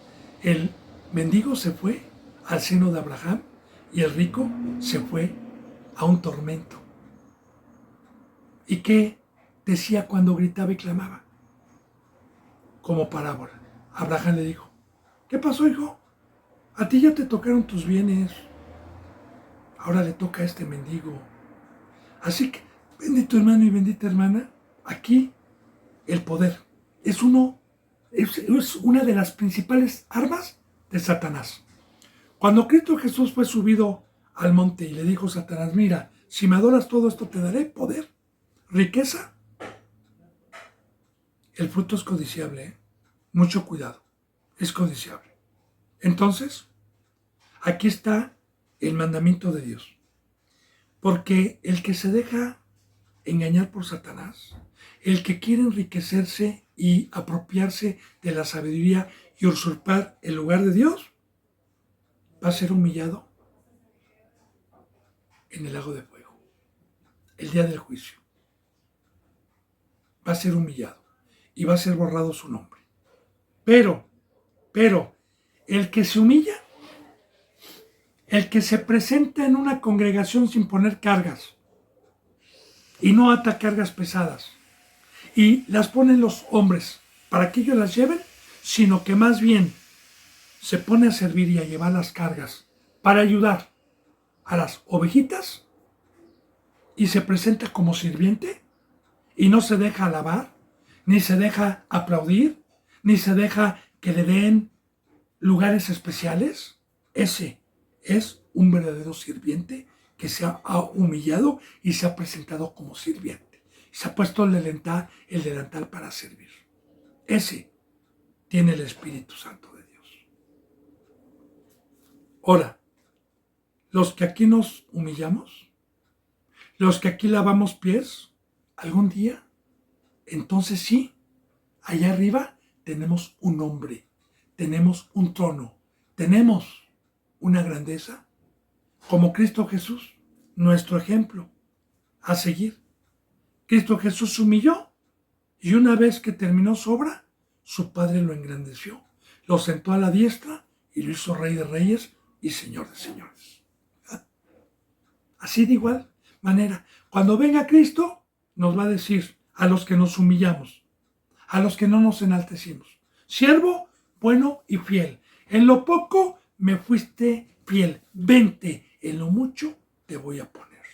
el mendigo se fue al seno de Abraham y el rico se fue a un tormento. ¿Y qué decía cuando gritaba y clamaba? Como parábola. Abraham le dijo, ¿qué pasó, hijo? A ti ya te tocaron tus bienes. Ahora le toca a este mendigo. Así que, bendito hermano y bendita hermana, aquí el poder es una de las principales armas de Satanás. Cuando Cristo Jesús fue subido al monte y le dijo a Satanás, mira, si me adoras todo esto te daré poder, riqueza. El fruto es codiciable, ¿eh? Mucho cuidado, es codiciable. Entonces, aquí está el mandamiento de Dios. Porque el que se deja engañar por Satanás, el que quiere enriquecerse y apropiarse de la sabiduría y usurpar el lugar de Dios, va a ser humillado en el lago de fuego, el día del juicio. Va a ser humillado y va a ser borrado su nombre. Pero, el que se humilla, el que se presenta en una congregación sin poner cargas y no ata cargas pesadas y las ponen los hombres para que ellos las lleven, sino que más bien se pone a servir y a llevar las cargas para ayudar a las ovejitas y se presenta como sirviente y no se deja alabar, ni se deja aplaudir, ni se deja que le den lugares especiales. Ese es un verdadero sirviente que se ha humillado y se ha presentado como sirviente. Se ha puesto el delantal para servir. Ese tiene el Espíritu Santo de Dios. Ahora, los que aquí nos humillamos, los que aquí lavamos pies, algún día, entonces sí, allá arriba tenemos un nombre, tenemos un trono, tenemos una grandeza, como Cristo Jesús, nuestro ejemplo a seguir. Cristo Jesús se humilló y una vez que terminó su obra, su Padre lo engrandeció, lo sentó a la diestra y lo hizo Rey de Reyes y Señor de Señores. Así de igual manera, cuando venga Cristo, nos va a decir a los que nos humillamos, a los que no nos enaltecimos: siervo bueno y fiel, en lo poco me fuiste fiel, vente, en lo mucho te voy a poner.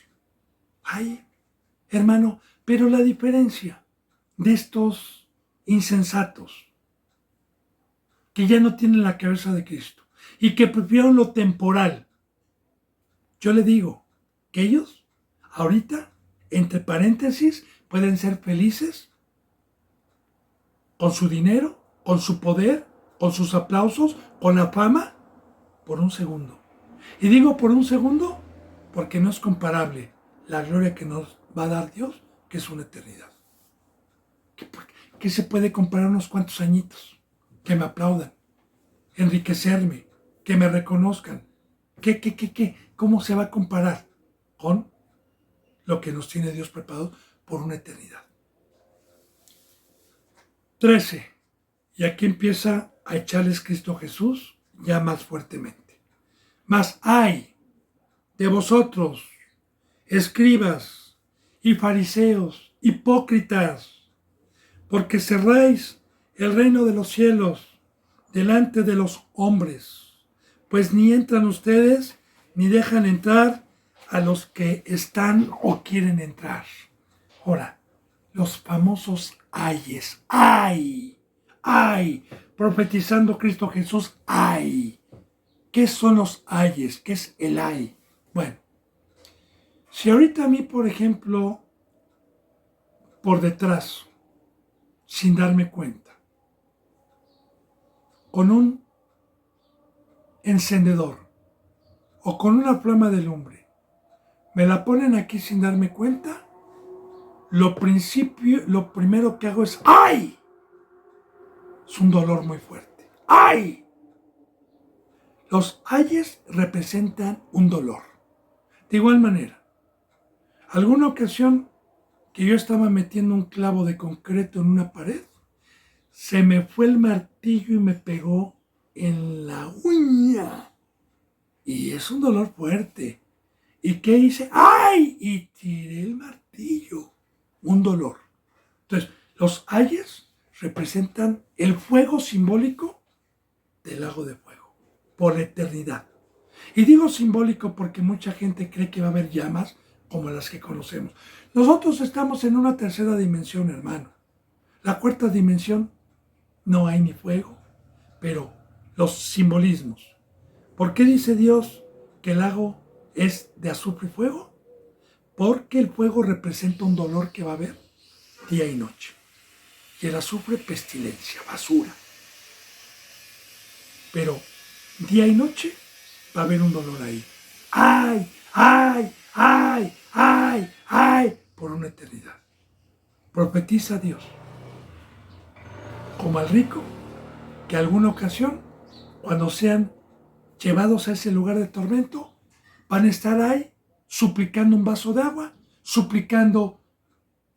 Ay, hermano, pero la diferencia de estos insensatos que ya no tienen la cabeza de Cristo y que prefieren lo temporal, yo le digo que ellos ahorita, entre paréntesis, pueden ser felices con su dinero, con su poder, con sus aplausos, con la fama, por un segundo. Y digo por un segundo porque no es comparable la gloria que nos va a dar Dios, que es una eternidad. ¿Qué se puede comparar unos cuantos añitos? Que me aplaudan, enriquecerme, que me reconozcan. ¿Qué? ¿Cómo se va a comparar con lo que nos tiene Dios preparado por una eternidad? 13. Y aquí empieza a echarles Cristo Jesús ya más fuertemente. Mas ay de vosotros, escribas y fariseos, hipócritas, porque cerráis el reino de los cielos delante de los hombres, pues ni entran ustedes ni dejan entrar a los que están o quieren entrar. Ahora, los famosos ayes, ay, profetizando Cristo Jesús, ay. ¿Qué son los ayes? ¿Qué es el ay? Bueno, si ahorita a mí, por ejemplo, por detrás, sin darme cuenta, con un encendedor o con una flama de lumbre, me la ponen aquí sin darme cuenta, lo primero que hago es ¡ay! Es un dolor muy fuerte. ¡Ay! Los ayes representan un dolor. De igual manera, alguna ocasión que yo estaba metiendo un clavo de concreto en una pared, se me fue el martillo y me pegó en la uña. Y es un dolor fuerte. ¿Y qué hice? ¡Ay! Y tiré el martillo. Un dolor. Entonces, los ayes representan el fuego simbólico del lago de fuego, por la eternidad. Y digo simbólico porque mucha gente cree que va a haber llamas como las que conocemos. Nosotros estamos en una tercera dimensión, hermano. La cuarta dimensión no hay ni fuego, pero los simbolismos. ¿Por qué dice Dios que el lago es de azufre y fuego? Porque el fuego representa un dolor que va a haber día y noche. Y el azufre, pestilencia, basura. Pero día y noche va a haber un dolor ahí. ¡Ay! ¡Ay! ¡Ay! ¡Ay! ¡Ay! Por una eternidad. Profetiza Dios, como al rico, que alguna ocasión, cuando sean llevados a ese lugar de tormento, van a estar ahí suplicando un vaso de agua, suplicando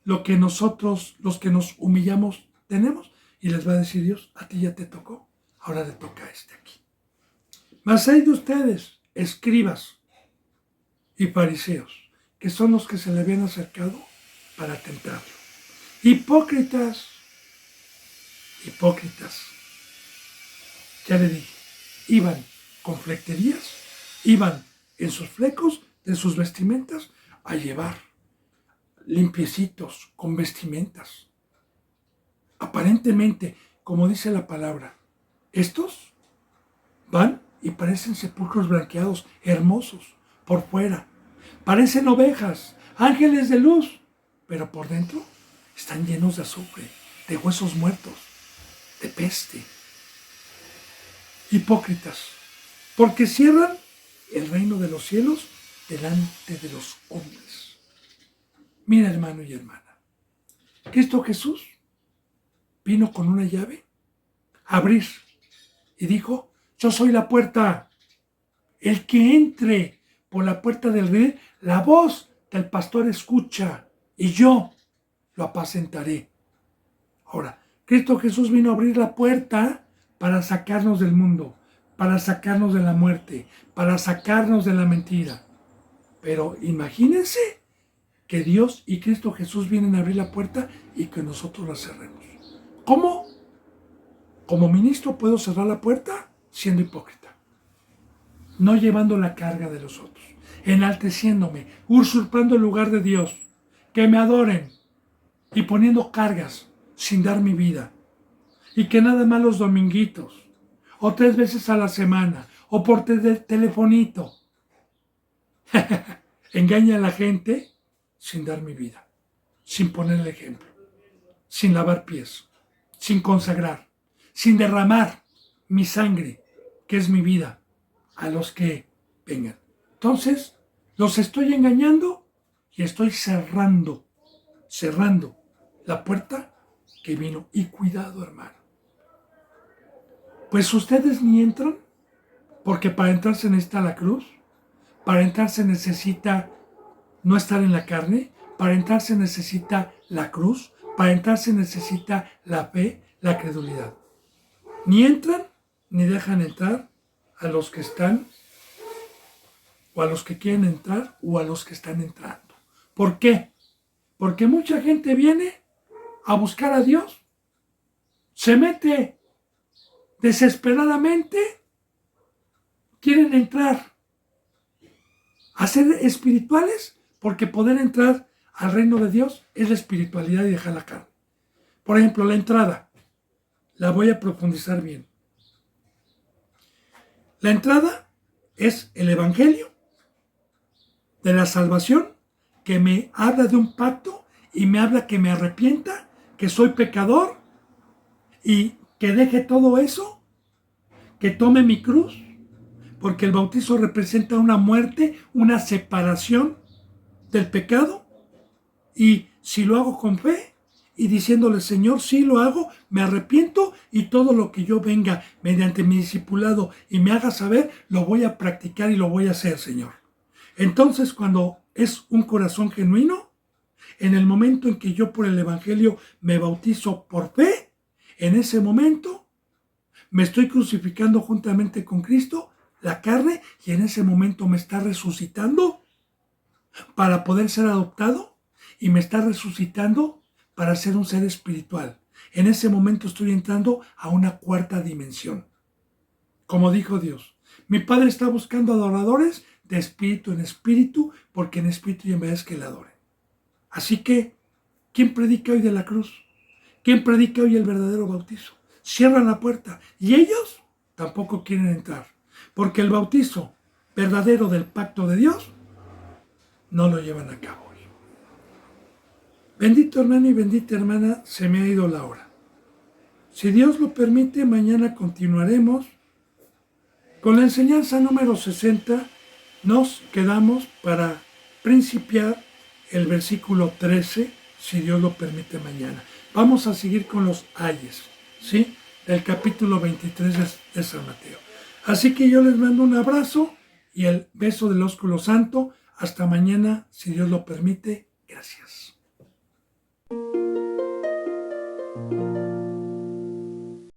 lo que nosotros, los que nos humillamos, tenemos, y les va a decir Dios: a ti ya te tocó, ahora le toca a este aquí. Mas hay de ustedes, escribas y fariseos, que son los que se le habían acercado para tentarlo. Hipócritas, ya le dije, iban con flecterías, iban en sus flecos de sus vestimentas a llevar limpiecitos con vestimentas. Aparentemente, como dice la palabra, estos van y parecen sepulcros blanqueados, hermosos, por fuera. Parecen ovejas, ángeles de luz, pero por dentro están llenos de azufre, de huesos muertos, de peste. Hipócritas, porque cierran el reino de los cielos delante de los hombres. Mira, hermano y hermana, Cristo Jesús vino con una llave a abrir y dijo: yo soy la puerta. El que entre por la puerta del redil, la voz del pastor escucha y yo lo apacentaré. Ahora, Cristo Jesús vino a abrir la puerta para sacarnos del mundo, para sacarnos de la muerte, para sacarnos de la mentira. Pero imagínense que Dios y Cristo Jesús vienen a abrir la puerta y que nosotros la cerremos. ¿Cómo? Como ministro puedo cerrar la puerta siendo hipócrita, no llevando la carga de los otros, enalteciéndome, usurpando el lugar de Dios, que me adoren y poniendo cargas sin dar mi vida. Y que nada más los dominguitos, o 3 veces a la semana, o por telefonito, engaña a la gente sin dar mi vida, sin poner el ejemplo, sin lavar pies, sin consagrar, sin derramar mi sangre, que es mi vida, a los que vengan. Entonces, los estoy engañando y estoy cerrando la puerta que vino. Y cuidado, hermano. Pues ustedes ni entran, porque para entrar se necesita la cruz, para entrar se necesita no estar en la carne, para entrar se necesita la cruz, para entrar se necesita la fe, la credulidad. Ni entran ni dejan entrar a los que están, o a los que quieren entrar, o a los que están entrando. ¿Por qué? Porque mucha gente viene a buscar a Dios, se mete desesperadamente, quieren entrar a ser espirituales, porque poder entrar al reino de Dios es la espiritualidad y dejar la carne. Por ejemplo, la entrada, la voy a profundizar bien. La entrada es el evangelio de la salvación, que me habla de un pacto y me habla que me arrepienta, que soy pecador y que deje todo eso, que tome mi cruz, porque el bautizo representa una muerte, una separación del pecado. Y si lo hago con fe y diciéndole, Señor, sí lo hago, me arrepiento y todo lo que yo venga mediante mi discipulado y me haga saber, lo voy a practicar y lo voy a hacer, Señor. Entonces, cuando es un corazón genuino, en el momento en que yo por el evangelio me bautizo por fe, en ese momento me estoy crucificando juntamente con Cristo, la carne, y en ese momento me está resucitando para poder ser adoptado y me está resucitando para ser un ser espiritual. En ese momento estoy entrando a una cuarta dimensión. Como dijo Dios, mi Padre está buscando adoradores de espíritu en espíritu, porque en espíritu y en verdad es que le adoren. Así que, ¿quién predica hoy de la cruz? ¿Quién predica hoy el verdadero bautizo? Cierran la puerta y ellos tampoco quieren entrar, porque el bautizo verdadero del pacto de Dios no lo llevan a cabo. Bendito hermano y bendita hermana, se me ha ido la hora. Si Dios lo permite, mañana continuaremos con la enseñanza número 60. Nos quedamos para principiar el versículo 13, si Dios lo permite mañana. Vamos a seguir con los ayes, ¿sí? Del capítulo 23 de San Mateo. Así que yo les mando un abrazo y el beso del ósculo santo. Hasta mañana, si Dios lo permite. Gracias.